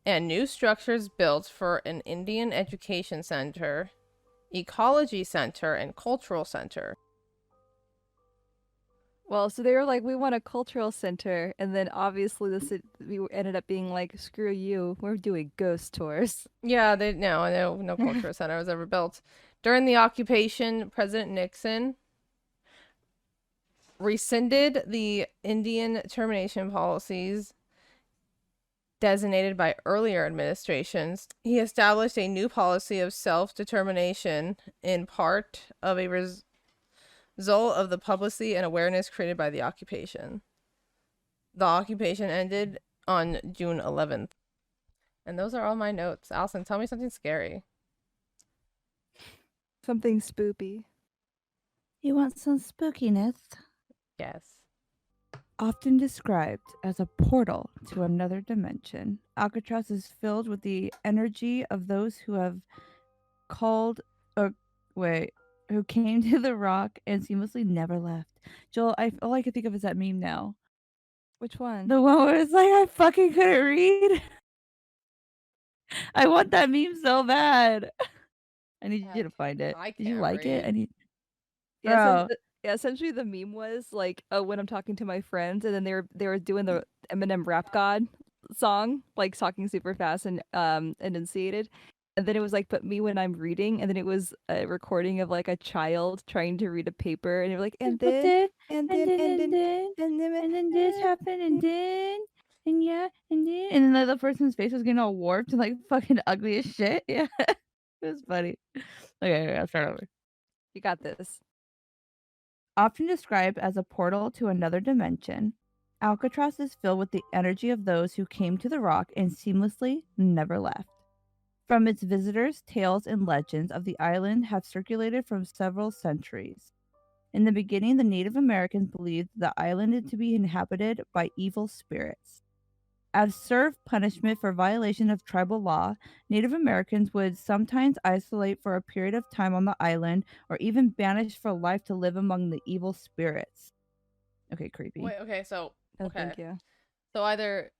and new structures built for an Indian education center, ecology center, and cultural center. Well, so they were like, we want a cultural center, and then obviously we ended up being like, screw you, we're doing ghost tours. Yeah, no cultural center was ever built. During the occupation, President Nixon rescinded the Indian termination policies designated by earlier administrations. He established a new policy of self-determination in part of a result of the publicity and awareness created by the occupation. The occupation ended on June 11th. And those are all my notes. Allison, tell me something scary. Something spoopy. You want some spookiness? Yes. Often described as a portal to another dimension, Alcatraz is filled with the energy of those who have who came to the rock and seamlessly never left. Joel, all I can think of is that meme now. Which one? The one where it's like, I fucking couldn't read. I want that meme so bad. I need you to find it. I Did you can't like it? read. Yeah, Bro. essentially the meme was like, oh, when I'm talking to my friends, and then they were doing the Eminem Rap God song, like talking super fast and enunciated, and then it was like, but me when I'm reading, and then it was a recording of like a child trying to read a paper, and they were like, and then and then this happened, and then, and yeah, and then like, the person's face was getting all warped and like fucking ugly as shit. Yeah, it was funny. Okay, I'll start over. You got this. Often described as a portal to another dimension, Alcatraz is filled with the energy of those who came to the rock and seamlessly never left. From its visitors, tales and legends of the island have circulated for several centuries. In the beginning, the Native Americans believed the island to be inhabited by evil spirits. As served punishment for violation of tribal law, Native Americans would sometimes isolate for a period of time on the island or even banished for life to live among the evil spirits. Okay, creepy. Wait, okay, so Oh, thank you. So either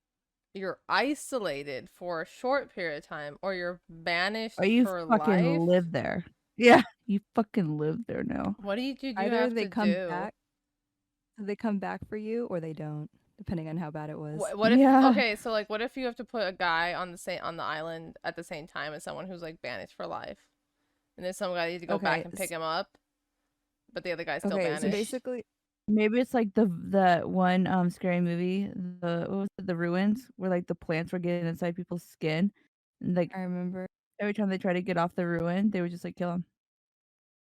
you're isolated for a short period of time or you're banished Or you for fucking life. live there. Yeah, you fucking live there now. What do you Either have they to come do? back, they come back for you, or they don't, depending on how bad it was. What if Yeah. okay, so like what if you have to put a guy on the island at the same time as someone who's like banished for life? And then some guy needs to go back Okay, and pick him up, but the other guy's still Okay, banished. so basically, Maybe it's like the one scary movie, what was it, The Ruins, where like the plants were getting inside people's skin, and like I remember. every time they try to get off the ruin, they would just like kill him.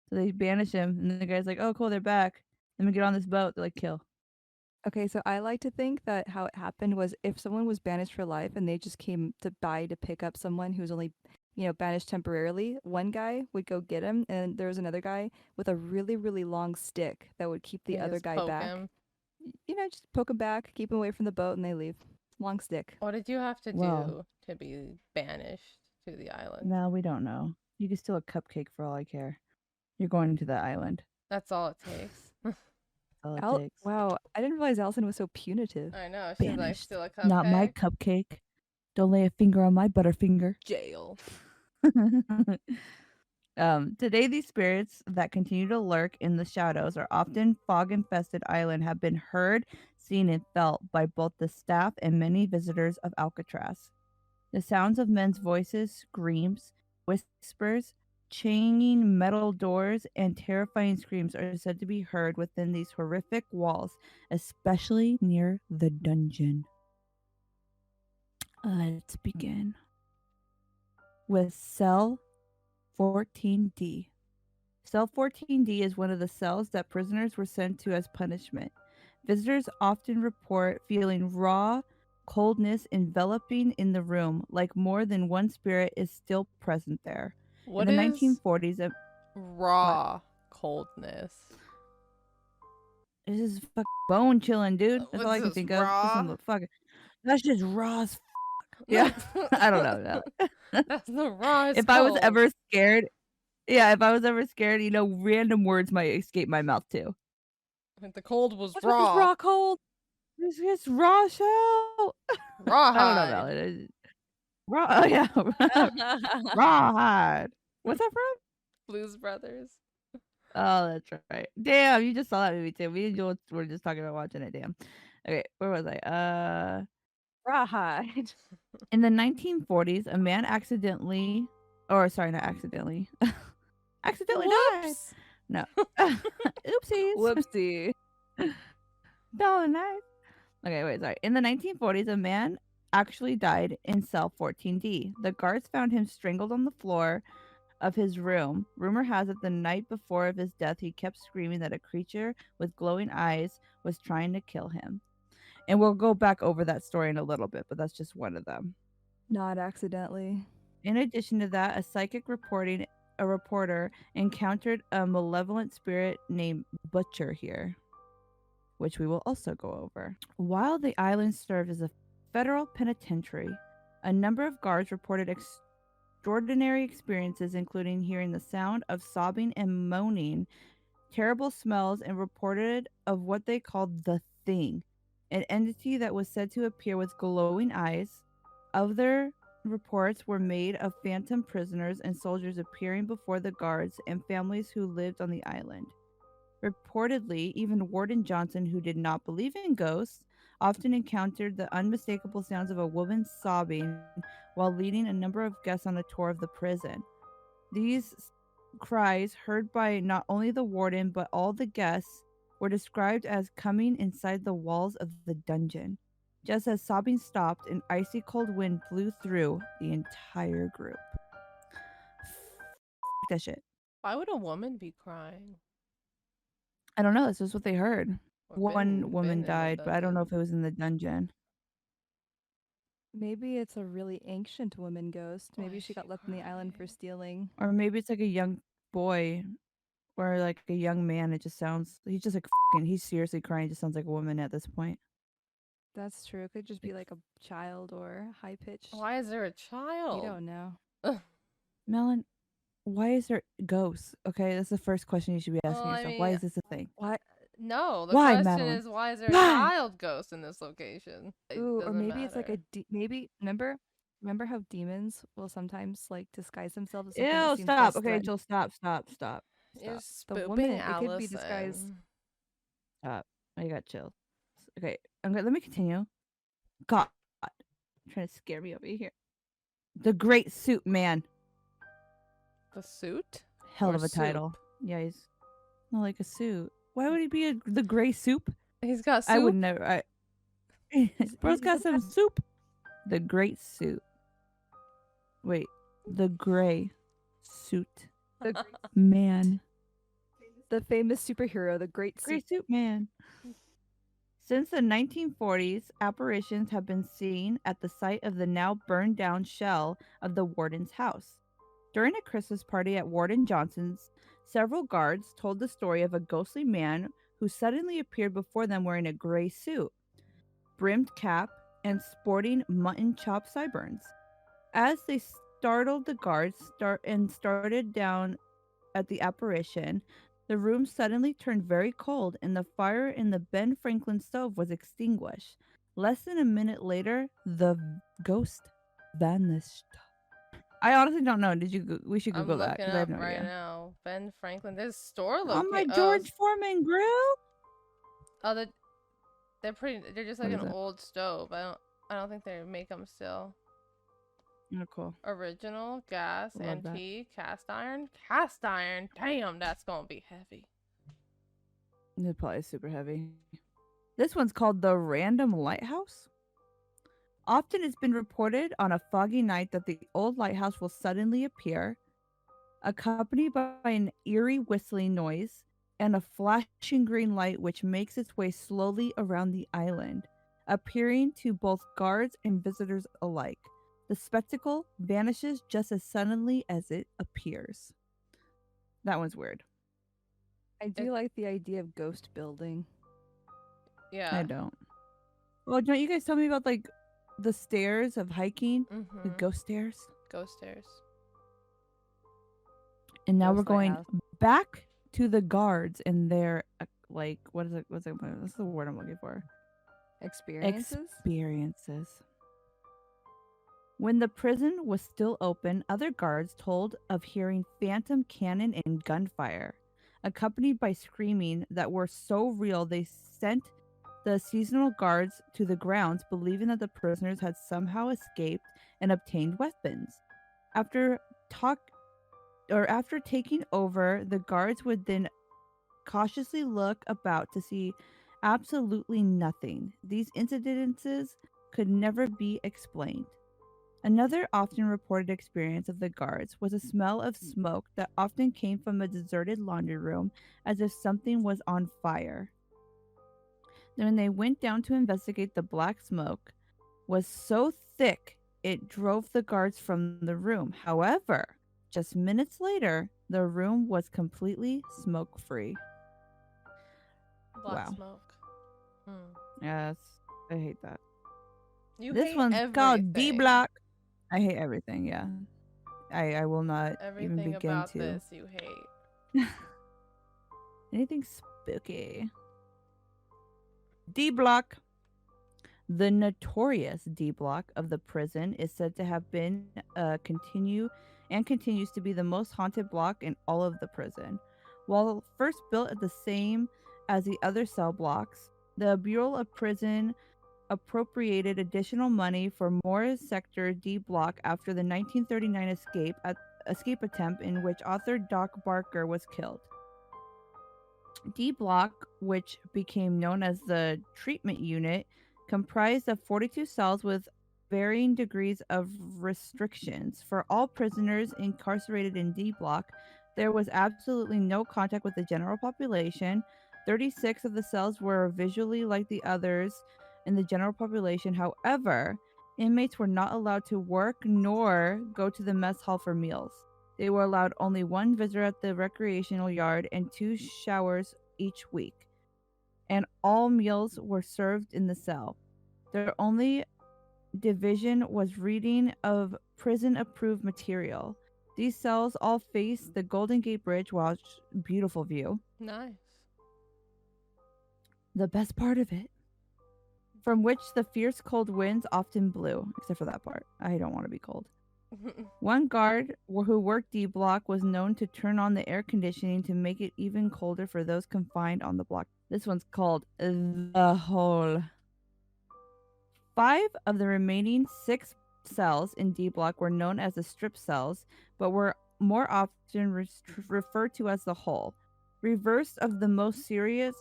So they banish him, and the guy's like, "Oh, cool, they're back. Let me get on this boat." They're like, "Kill." Okay, so I like to think that how it happened was if someone was banished for life and they just came to by to pick up someone who was only, banished temporarily, one guy would go get him, and there was another guy with a really, really long stick that would keep the They other just guy poke back. him. Just poke him back, keep him away from the boat, and they leave. Long stick. What did you have to Well, do to be banished to the island? no, we don't know. You can steal a cupcake for all I care. You're going to the island. That's all it takes. That's all it takes. Wow, I didn't realize Allison was so punitive. I know. She's like, Banished. still a Not my cupcake. cupcake. Don't lay a finger on my butterfinger. Jail. Today, these spirits that continue to lurk in the shadows or often fog-infested island have been heard, seen, and felt by both the staff and many visitors of Alcatraz. The sounds of men's voices, screams, whispers, changing metal doors, and terrifying screams are said to be heard within these horrific walls, especially near the dungeon. Let's begin with cell 14D. Cell 14D is one of the cells that prisoners were sent to as punishment. Visitors often report feeling raw coldness enveloping in the room, like more than one spirit is still present there. In What the is 1940s, what? raw coldness? This is fucking bone chilling, dude. That's all What's I can this, think of. Just raw? some fucking. That's just raw as yeah. I don't know. That's the rawest If I was cold. ever scared, yeah, if I was ever scared, random words might escape my mouth too. The cold was What's with this raw. raw cold? This is raw shell. I don't know about Rawhide. it. Raw, oh yeah, rawhide. What's that from? Blues Brothers. Oh, that's right. Damn, you just saw that movie too. We're just talking about watching it. Damn. Okay, where was I? Rawhide. In the 1940s, a man accidentally, or sorry, not accidentally, accidentally died. Whoops. No, oopsies. Whoopsie. Don't nice. Okay, wait, sorry. In the 1940s, a man actually died in cell 14D. The guards found him strangled on the floor of his room. Rumor has it the night before of his death, he kept screaming that a creature with glowing eyes was trying to kill him. And we'll go back over that story in a little bit, but that's just one of them. Not accidentally. In addition to that, a reporter encountered a malevolent spirit named Butcher here, which we will also go over. While the island served as a federal penitentiary, a number of guards reported extraordinary experiences, including hearing the sound of sobbing and moaning, terrible smells, and reported of what they called the Thing, an entity that was said to appear with glowing eyes. Other reports were made of phantom prisoners and soldiers appearing before the guards and families who lived on the island. Reportedly, even Warden Johnson, who did not believe in ghosts, often encountered the unmistakable sounds of a woman sobbing while leading a number of guests on a tour of the prison. These cries, heard by not only the warden but all the guests, were described as coming inside the walls of the dungeon. Just as sobbing stopped, an icy cold wind blew through the entire group. That shit. Why would a woman be crying? I don't know. This is what they heard. Or One woman been in a died, but I don't know if dungeon? it was in the dungeon. Maybe it's a really ancient woman ghost. Why Maybe is she she got left on the island for crying? stealing. Or maybe it's like a young boy or like a young man. It just sounds, he's just like he's seriously crying. It just sounds like a woman at this point. That's true. It could just be like a child or high pitched. Why is there a You child? don't know. Melon, why is there ghosts? Okay, that's the first question you should be Well, asking I yourself. Why mean, is this a thing? Why? no. The Why, question Madeline? is, why is there a Why? child ghost in this location? It Ooh, or doesn't maybe it's like matter. maybe remember how demons will sometimes like disguise themselves as something that Ew, seems stop. less Okay, threatening. Jill, stop. You're The spooping woman, it could be Allison. disguised. Stop. I got chills. Okay, let me continue. God, trying to scare me over here. The Great Suit Man. The suit? Hell Or of a soup? title. Yeah, he's not like a suit. Why would he be the gray soup? He's got soup? I would never. Bro's got he's some soup. The Great Suit. Wait, the Gray Suit The Man. the famous superhero, the Great Gray Suit. Suit Man. Since the 1940s, apparitions have been seen at the site of the now burned down shell of the warden's house. During a Christmas party at Warden Johnson's, several guards told the story of a ghostly man who suddenly appeared before them wearing a gray suit, brimmed cap, and sporting mutton chop sideburns. As they startled the guards started down at the apparition, the room suddenly turned very cold and the fire in the Ben Franklin stove was extinguished. Less than a minute later, the ghost vanished. I honestly don't know. We should I'm Google that looking because I have up no right idea. now. Ben Franklin. There's store Oh my locate. George Foreman grill. Oh, they're pretty. They're just like What is an it? old stove. I don't think they make them still. Oh, cool. Original, gas, Love that. antique, cast iron. Cast iron. Damn, that's gonna be heavy. It's probably super heavy. This one's called the Random Lighthouse. Often it's been reported on a foggy night that the old lighthouse will suddenly appear, accompanied by an eerie whistling noise and a flashing green light which makes its way slowly around the island, appearing to both guards and visitors alike. The spectacle vanishes just as suddenly as it appears. That one's weird. I do like the idea of ghost building. Yeah. I don't. Well, don't you guys tell me about like the stairs of hiking, the ghost stairs? Ghost stairs. And now we're Ghost going lighthouse. back to the guards and their like what is it? What's the word I'm looking for? Experiences? Experiences. When the prison was still open, other guards told of hearing phantom cannon and gunfire, accompanied by screaming that were so real they sent the seasonal guards to the grounds, believing that the prisoners had somehow escaped and obtained weapons. After taking over, the guards would then cautiously look about to see absolutely nothing. These incidences could never be explained. Another often reported experience of the guards was a smell of smoke that often came from a deserted laundry room as if something was on fire. Then when they went down to investigate, the black smoke was so thick it drove the guards from the room. However, just minutes later, the room was completely smoke-free. Black Wow. smoke. Yes, I hate that. You This hate one's called D everything. Block. I hate everything, yeah. I will not even Everything begin about to. this you hate. Anything spooky. D Block. The notorious D Block of the prison is said to have been continues to be the most haunted block in all of the prison. While first built at the same as the other cell blocks, the Bureau of Prison appropriated additional money for Morris Sector D Block after the 1939 escape attempt in which author Doc Barker was killed. D Block, which became known as the treatment unit, comprised of 42 cells with varying degrees of restrictions. For all prisoners incarcerated in D Block, there was absolutely no contact with the general population. 36 of the cells were visually like the others in the general population. However, inmates were not allowed to work nor go to the mess hall for meals. They were allowed only one visitor at the recreational yard and 2 showers each week. And all meals were served in the cell. Their only division was reading of prison approved material. These cells all face the Golden Gate Bridge, beautiful view. Nice. The best part of it, from which the fierce cold winds often blew, except for that part. I don't want to be cold. One guard who worked D Block was known to turn on the air conditioning to make it even colder for those confined on the block. This one's called The Hole. 5 of the remaining 6 cells in D Block were known as the strip cells, but were more often referred to as the hole. Reserved for the most serious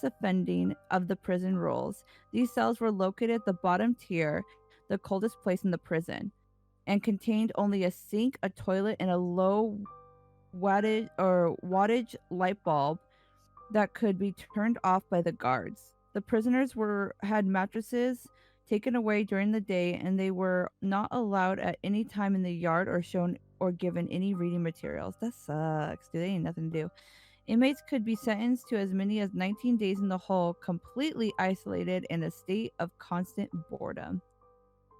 offending of the prison rules. These cells were located at the bottom tier, the coldest place in the prison, and contained only a sink, a toilet, and a low wattage light bulb that could be turned off by the guards. The prisoners were had mattresses taken away during the day, and they were not allowed at any time in the yard or shown or given any reading materials. That sucks. Dude, they ain't nothing to do. Inmates could be sentenced to as many as 19 days in the hole, completely isolated in a state of constant boredom.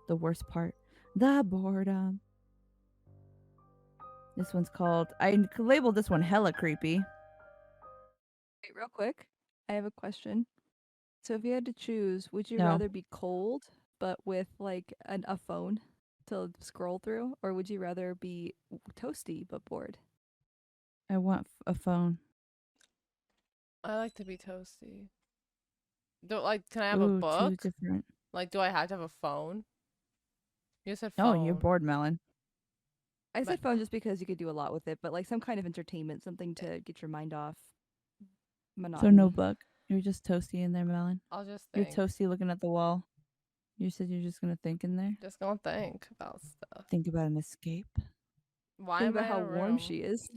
The worst part, the boredom. This one's called, I labeled this one hella creepy. Wait, real quick. I have a question. So if you had to choose, would you No, rather be cold but with like a phone to scroll through, or would you rather be toasty but bored? I want a phone. I like to be toasty. Do like can I have a Ooh, two book? different. Like do I have to have a phone? You said Oh, you're phone. bored, Melon. I But said phone just because you could do a lot with it, but like some kind of entertainment, something to get your mind off So no monotony. book. You're just toasty in there, Melon. I'll just You're think. toasty looking at the wall. You said you're just gonna think in there. Just gonna think about stuff. Think about an escape. Why Think am about I in how a warm room? she is.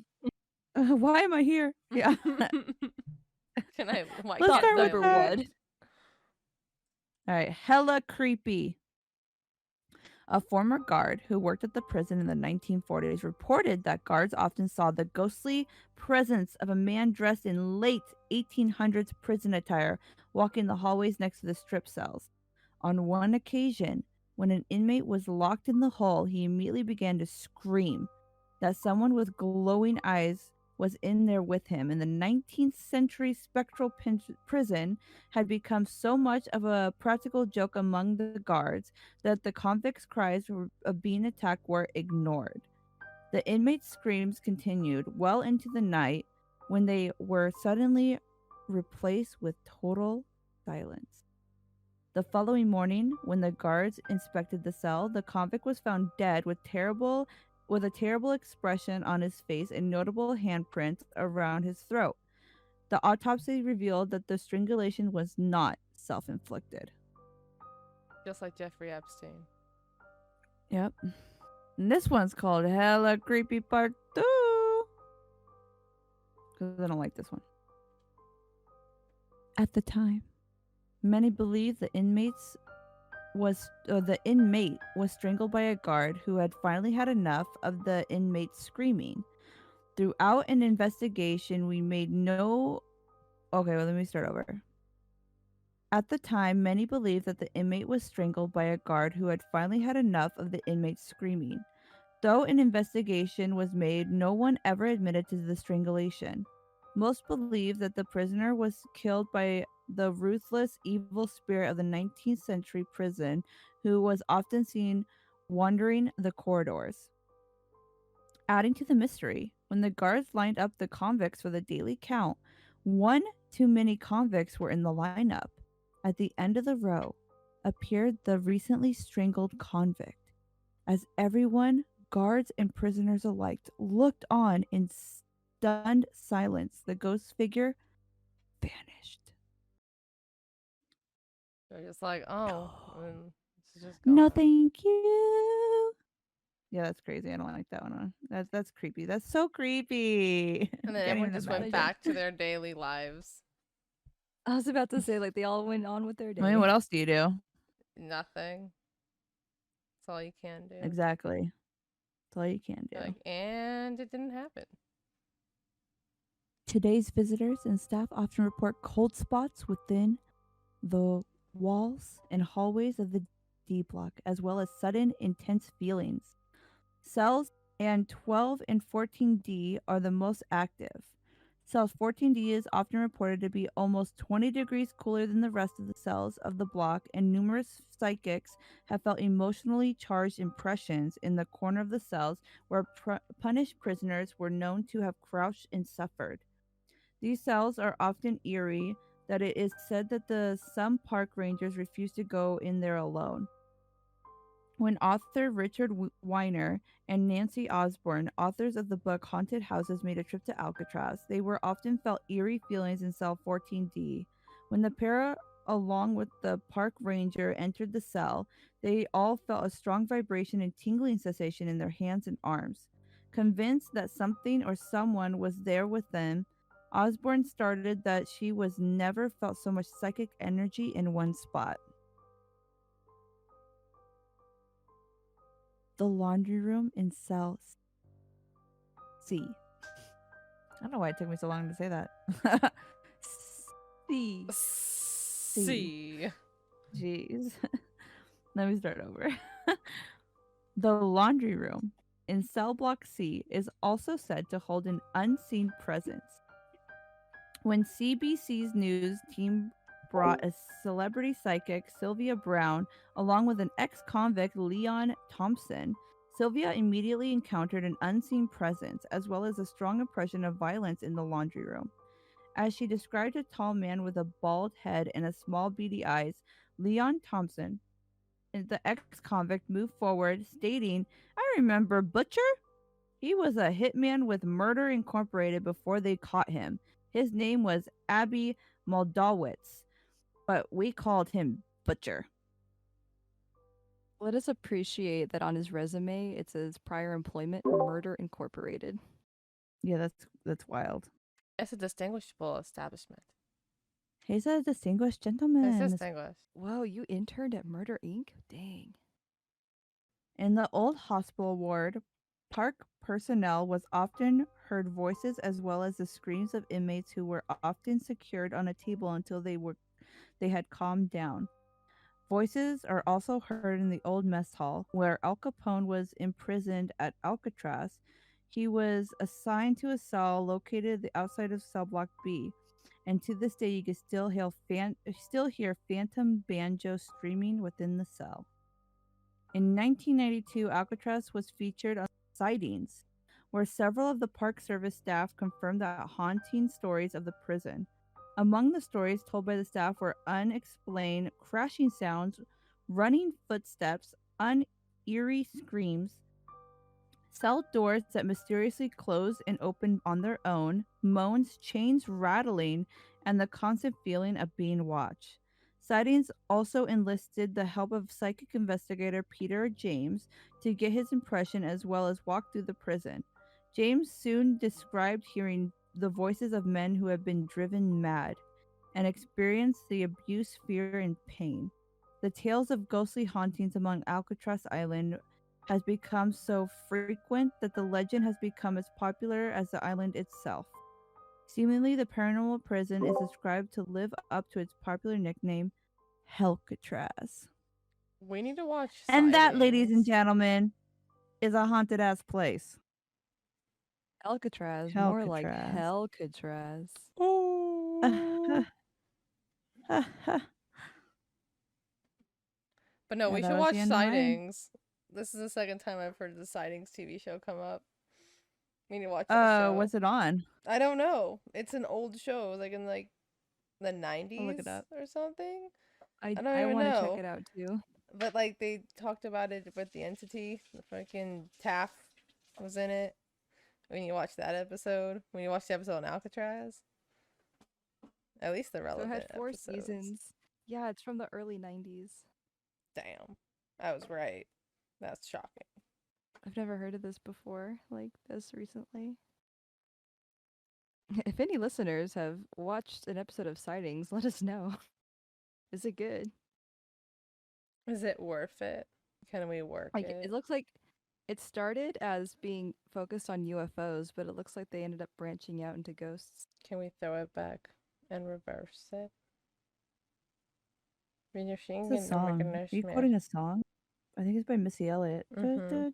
Why am I here? Yeah. Can I why Let's Thought can't start with I number that. leave? one. All right. Hella creepy. A former guard who worked at the prison in the 1940s reported that guards often saw the ghostly presence of a man dressed in late 1800s prison attire walking the hallways next to the strip cells. On one occasion, when an inmate was locked in the hole, he immediately began to scream that someone with glowing eyes was in there with him. And the 19th century spectral prison had become so much of a practical joke among the guards that the convicts' cries of being attacked were ignored. The inmates' screams continued well into the night when they were suddenly replaced with total silence. The following morning, when the guards inspected the cell, the convict was found dead with a terrible expression on his face and notable handprints around his throat. The autopsy revealed that the strangulation was not self-inflicted. Just like Jeffrey Epstein. Yep. And this one's called Hella Creepy Part 2. Because I don't like this one. At the time, many believed the inmate was strangled by a guard who had finally had enough of the inmate screaming. Throughout an investigation, we made no. Okay, well, let me start over. At the time, many believed that the inmate was strangled by a guard who had finally had enough of the inmate screaming. Though an investigation was made, no one ever admitted to the strangulation. Most believe that the prisoner was killed by the ruthless, evil spirit of the 19th century prison, who was often seen wandering the corridors. Adding to the mystery, when the guards lined up the convicts for the daily count, one too many convicts were in the lineup. At the end of the row appeared the recently strangled convict. As everyone, guards and prisoners alike, looked on in stunned silence, the ghost figure vanished. They're just like, oh, No. and it's just No, gone. thank you. Yeah, that's crazy. I don't like that one. That's creepy. That's so creepy. And then Can't everyone even just went imagine. back to their daily lives. I was about to say like they all went on with their I mean, what day. else do you do? Nothing. That's all you can do. Exactly. That's all you can You're do. like, and it didn't happen. Today's visitors and staff often report cold spots within the walls and hallways of the D block, as well as sudden, intense feelings. Cells and 12 and 14D are the most active. Cells 14D is often reported to be almost 20 degrees cooler than the rest of the cells of the block, and numerous psychics have felt emotionally charged impressions in the corner of the cells where punished prisoners were known to have crouched and suffered. These cells are often eerie that it is said that the some park rangers refuse to go in there alone. When author Richard Weiner and Nancy Osborne, authors of the book Haunted Houses, made a trip to Alcatraz, they were often felt eerie feelings in cell 14D. When the pair, along with the park ranger, entered the cell, they all felt a strong vibration and tingling sensation in their hands and arms. Convinced that something or someone was there with them, Osborne started that she was never felt so much psychic energy in one spot. The laundry room in cell C. I don't know why it took me so long to say that. C. C. C. Jeez. Let me start over. The laundry room in cell block C is also said to hold an unseen presence. When CBC's news team brought a celebrity psychic, Sylvia Brown, along with an ex convict, Leon Thompson, Sylvia immediately encountered an unseen presence as well as a strong impression of violence in the laundry room. As she described a tall man with a bald head and a small beady eyes, Leon Thompson, the ex convict, moved forward, stating, "I remember Butcher. He was a hitman with Murder Incorporated before they caught him. His name was Abby Moldowitz, but we called him Butcher." Let us appreciate that on his resume it says prior employment Murder Incorporated. Yeah, that's wild. It's a distinguishable establishment. He's a distinguished It's gentleman. distinguished. Whoa, you interned at Murder Inc? Dang. In the old hospital ward, park personnel was often heard voices as well as the screams of inmates who were often secured on a table until they had calmed down. Voices are also heard in the old mess hall, where Al Capone was imprisoned at Alcatraz. He was assigned to a cell located the outside of cell block B, and to this day you can still hear phantom banjo streaming within the cell. In 1992, Alcatraz was featured on Sightings, where several of the Park Service staff confirmed the haunting stories of the prison. Among the stories told by the staff were unexplained crashing sounds, running footsteps, uneery screams, cell doors that mysteriously closed and opened on their own, moans, chains rattling, and the constant feeling of being watched. Sightings also enlisted the help of psychic investigator Peter James to get his impression as well as walk through the prison. James soon described hearing the voices of men who have been driven mad and experienced the abuse, fear, and pain. The tales of ghostly hauntings among Alcatraz Island has become so frequent that the legend has become as popular as the island itself. Seemingly, the paranormal prison is described to live up to its popular nickname, Alcatraz. We need to watch And that, ladies and Sightings. gentlemen, is a haunted ass place. Alcatraz, more like Alcatraz. Hellcatraz. Oh. But no, Yeah, we that should was watch the end of mine. Sightings. This is the second time I've heard the Sightings TV show come up. We need to watch that show. What's it on? I don't know. It's an old show, like in like the I'll look 90s it up. or something. I I don't I even want to check know. it out too. But like they talked about it with the entity. The fucking Taff was in it. When you watch that episode, when you watch the episode on Alcatraz, at least the So it relevant had 4 episodes. seasons. Yeah, it's from the early 90s. Damn, I was right. That's shocking. I've never heard of this before, like this recently. If any listeners have watched an episode of Sightings, let us know. Is it good? Is it worth it? Can we work Like it? it looks like it started as being focused on UFOs, but it looks like they ended up branching out into ghosts. Can we throw it back and reverse it? When you're seeing It's a it, song. Are you quoting a song? I think it's by Missy Elliott. Mhm.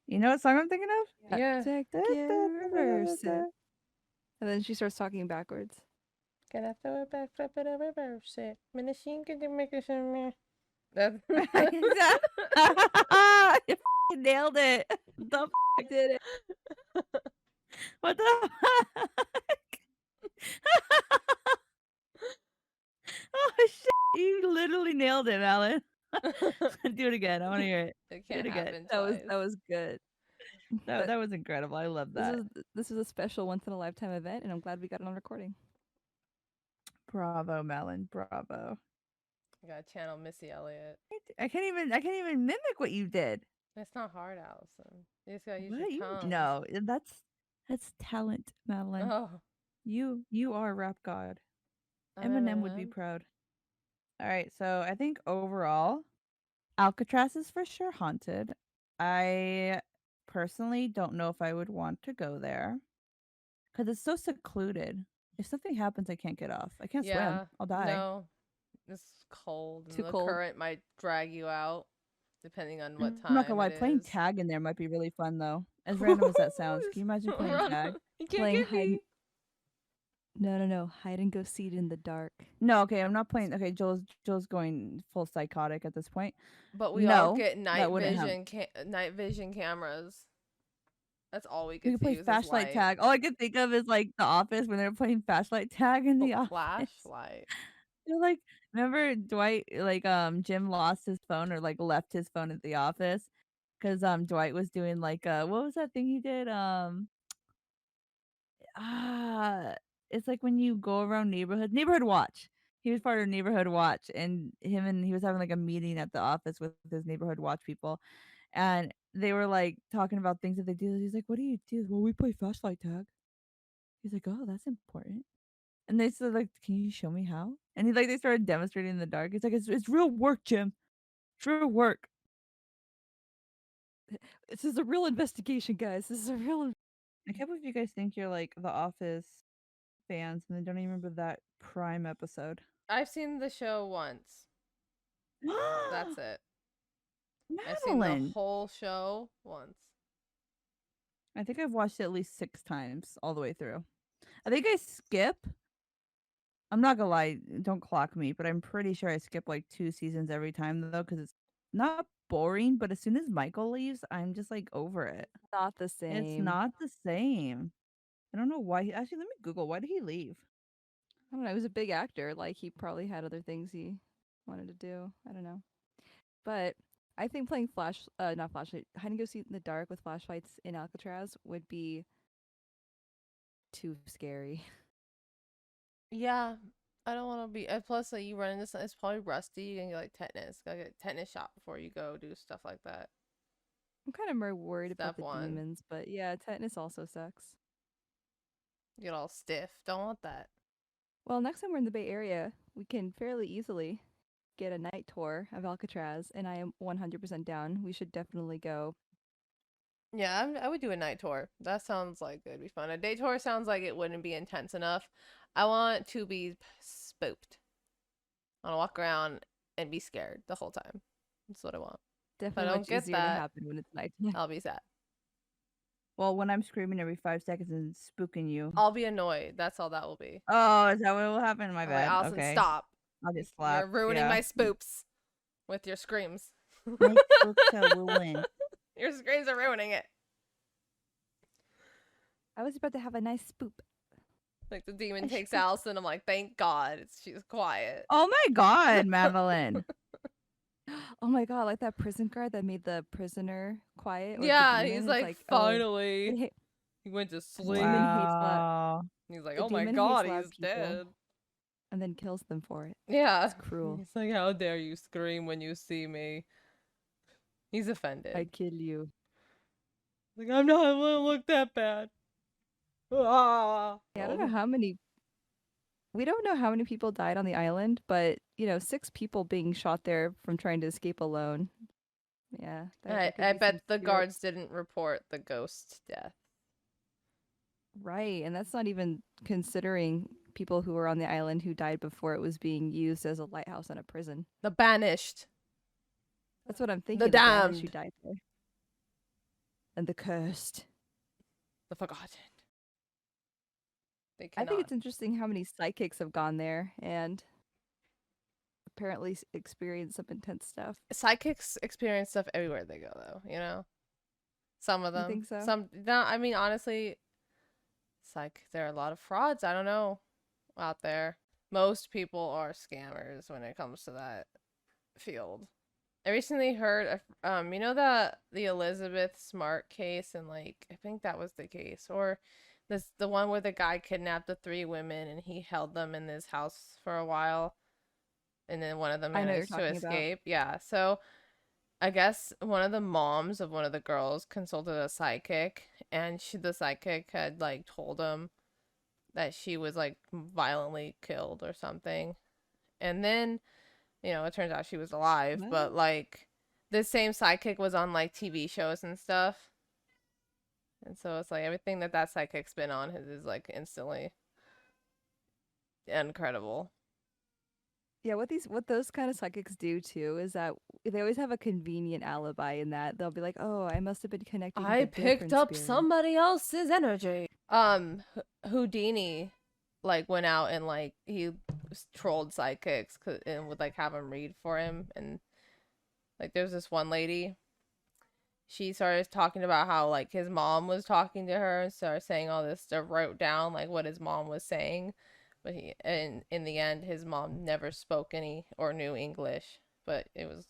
You know what song I'm thinking of? Yeah. Check it, reverse it. And then she starts talking backwards. Can I throw it back, flip it, and reverse it? When the machine can make it some. That's You f***ing nailed it. The f- I did it. what the fuck? Oh shit! You literally nailed it, Alan. Do it again. I want to hear it. It Do it can't again. happen That was twice. that was good. That, But that was incredible. I love this that. is this is a special once in a lifetime event, and I'm glad we got it on recording. Bravo, Melon. Bravo. You gotta channel Missy Elliott. I can't even mimic what you did. It's not hard, Allison. You just gotta use your What you tongue. no, that's talent, Madeline. Oh, You are rap god. I'm Eminem would be Eminem. proud. All right, so I think overall, Alcatraz is for sure haunted. I personally don't know if I would want to go there because it's so secluded. If something happens, I can't get off. I can't swim. Yeah, I'll die. no, it's cold and Too the cold. current might drag you out, depending on what I'm not gonna time lie, it playing is. tag in there might be really fun though. As random as that sounds, can you imagine playing Run. tag? You can't Playing get hide. me. No. Hide and go seek in the dark. No, okay, I'm not playing. Okay, Joel's going full psychotic at this point. But we all No, get that wouldn't happen. night vision cameras. That's all we We get could to play use is flashlight light. tag. All I could think of is like The Office when they were playing flashlight tag in Oh, the office. flashlight. They're like, remember Dwight? Like, Jim lost his phone or like left his phone at the office because Dwight was doing like what was that thing he did? Ah, it's like when you go around neighborhood watch. He was part of neighborhood watch, and he was having like a meeting at the office with his neighborhood watch people, and they were like talking about things that they do. He's like, "What do you do?" Well, we play flashlight tag. He's like, "Oh, that's important." And they said like, "Can you show me how?" And they started demonstrating in the dark. He's like, "It's real work, Jim. It's real work." This is a real investigation, guys. This is a real. I can't believe you guys think you're like The Office fans and they don't even remember that prime episode. I've seen the show once. That's it. I've seen the Madeline. whole show once. I think I've watched it at least 6 times all the way through. I think I skip. I'm not gonna lie, don't clock me, but I'm pretty sure I skip like 2 seasons every time though, because it's not boring. But as soon as Michael leaves, I'm just like over it. Not the It's same. not the same. I don't know why. Actually, let me Google. Why did he leave? I don't know. He was a big actor. Like he probably had other things he wanted to do. I don't know. But I think playing not flashlight, hide and go seek in the dark with flashlights in Alcatraz would be too scary. Yeah, I don't want to be. Plus, like you run into something, it's probably rusty. You can get like tetanus. Gotta get a tetanus shot before you go do stuff like that. I'm kind of more worried about Step the one. demons, but yeah, tetanus also sucks. You get all stiff. Don't want that. Well, next time we're in the Bay Area, we can fairly easily get a night tour of Alcatraz, and I am 100% down. We should definitely go. Yeah, I would do a night tour. That sounds like it'd be fun. A day tour sounds like it wouldn't be intense enough. I want to be spooked. I want to walk around and be scared the whole time. That's what I want. Definitely don't much get easier to that, happen when it's night. I'll be sad. Well, when I'm screaming every 5 seconds and spooking you. I'll be annoyed. That's all that will be. Oh, is that what will happen? My I'm like, bad. Allison, Okay. stop. I'll get You're slapped. ruining Yeah. my spoops with your screams. My spooks are ruined. Your screams are ruining it. I was about to have a nice spoop. Like the demon takes Allison. I'm like, thank God she's quiet. Oh my God, Madeline. Oh my god, like that prison guard that made the prisoner quiet. Or Yeah, the demon. he's It's like, oh, finally. He went to sleep. Demon hates that. Wow. He's like, The oh my demon God, hates loud he's people. dead. And then kills them for it. Yeah. It's cruel. He's like, how dare you scream when you see me? He's offended. I kill you. Like, I'm not gonna look that bad. Ah. Yeah, I don't know how many. We don't know how many people died on the island, but 6 people being shot there from trying to escape alone. Yeah, there could I be bet some the spirits. guards didn't report the ghost death. Right, and that's not even considering people who were on the island who died before it was being used as a lighthouse and a prison. The banished. That's what I'm thinking. The banished who damned. died there. And the cursed. The forgotten. They I cannot. think it's interesting how many psychics have gone there and apparently experienced some intense stuff. Psychics experience stuff everywhere they go, though, you know? Some of them. You think so? Some, no, I mean, honestly, there are a lot of frauds, I don't know, out there. Most people are scammers when it comes to that field. I recently heard, you know the Elizabeth Smart case, and like, I think that was the case, or the one where the guy kidnapped the 3 women and he held them in his house for a while. and then one of them I know what you're managed to talking about. escape. Yeah, so I guess one of the moms of one of the girls consulted a psychic, and the psychic had like told him that she was like violently killed or something. And then, it turns out she was alive, What? but like this same psychic was on like TV shows and stuff. And so it's like everything that psychic's been on is like instantly incredible. Yeah, what those kind of psychics do too is that they always have a convenient alibi in that they'll be like, "Oh, I must have been connecting with I a picked different up spirit." somebody else's energy. Houdini like went out and like he trolled psychics and would like have them read for him, and like there's this one lady, she started talking about how like his mom was talking to her and started saying all this stuff, wrote down like what his mom was saying, but and in the end his mom never spoke any or knew English, but it was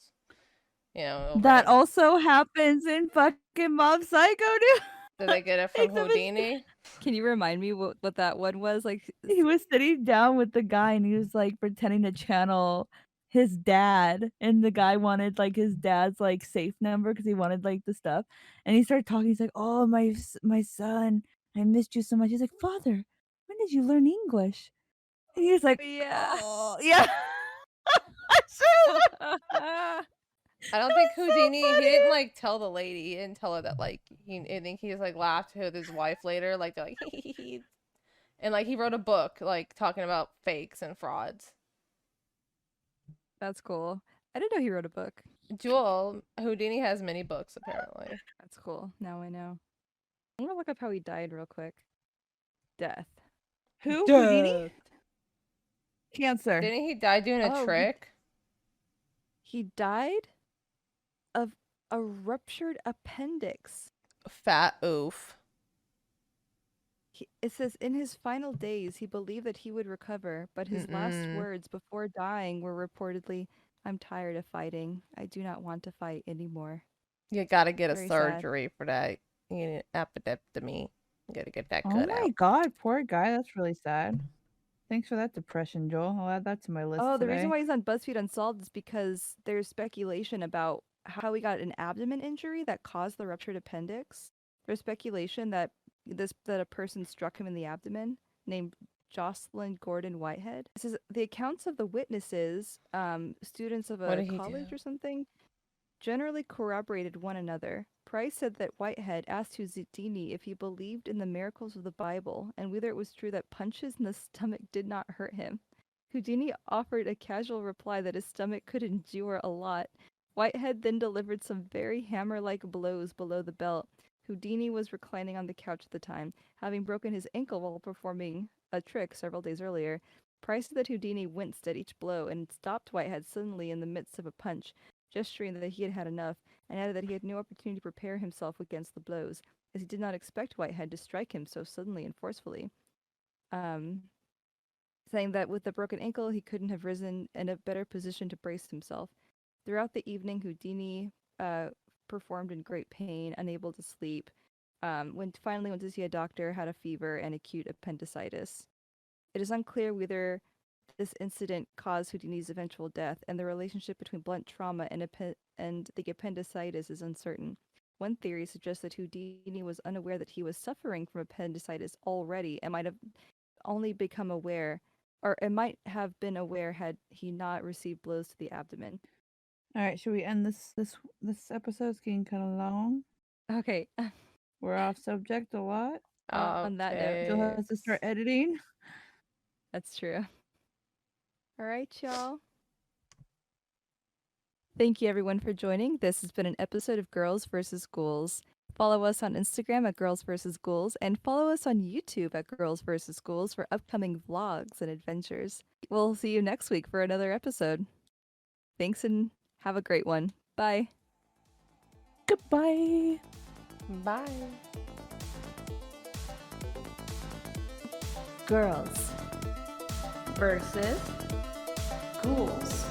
That over. also happens in fucking Mob Psycho, dude. Did they get it from Except Houdini? Can you remind me what that one was like? he was sitting down with the guy and he was like pretending to channel his dad, and the guy wanted like his dad's like safe number because he wanted like the stuff, and he started talking. He's like, "Oh, my son, I missed you so much." He's like, "Father, when did you learn English?" And he's like, Yeah. "Oh, yeah." So I don't it think was so Houdini, he didn't funny. like tell the lady, he didn't tell her that like I think he just like laughed with his wife later, like they're like and like he wrote a book like talking about fakes and frauds. That's cool. I didn't know he wrote a book. Jewel, Houdini has many books apparently. That's cool. Now I know. I'm gonna look up how he died real quick. Death. Who? Houdini? Death. Cancer. Didn't he die doing a Oh, trick? he died of a ruptured appendix. Fat oof. It says in his final days, he believed that he would recover, but his last Mm-mm. words before dying were reportedly, "I'm tired of fighting. I do not want to fight anymore." You gotta get a Very sad. surgery for that. You need an appendectomy. You gotta get that Oh cut my out. god, poor guy. That's really sad. Thanks for that depression, Joel. I'll add that to my list Oh, the reason today. why he's on BuzzFeed Unsolved is because there's speculation about how he got an abdomen injury that caused the ruptured appendix. There's speculation that a person struck him in the abdomen named Jocelyn Gordon Whitehead. This is the accounts of the witnesses, students of What a did he do? college or something, generally corroborated one another. Price said that Whitehead asked Houdini if he believed in the miracles of the Bible and whether it was true that punches in the stomach did not hurt him. Houdini offered a casual reply that his stomach could endure a lot. Whitehead then delivered some very hammer-like blows below the belt. Houdini was reclining on the couch at the time, having broken his ankle while performing a trick several days earlier. Price said that Houdini winced at each blow and stopped Whitehead suddenly in the midst of a punch, gesturing that he had had enough, and added that he had no opportunity to prepare himself against the blows, as he did not expect Whitehead to strike him so suddenly and forcefully. Um, Saying that with the broken ankle, he couldn't have risen in a better position to brace himself. Throughout the evening, Houdini performed in great pain, unable to sleep. When finally went to see a doctor, had a fever and acute appendicitis. It is unclear whether this incident caused Houdini's eventual death, and the relationship between blunt trauma and the appendicitis is uncertain. One theory suggests that Houdini was unaware that he was suffering from appendicitis already and might have only become aware, or it might have been aware had he not received blows to the abdomen. All right, should we end this episode's getting kind of long? Okay, We're off subject a lot. on that note, Joel has to start editing. that's true. All right, y'all. Thank you everyone for joining. This has been an episode of Girls Versus Ghouls. Follow us on Instagram at Girls Versus Ghouls and follow us on YouTube at Girls Versus Ghouls for upcoming vlogs and adventures. We'll see you next week for another episode. Thanks and have a great one. Bye. Goodbye. Bye. Girls versus Ghouls.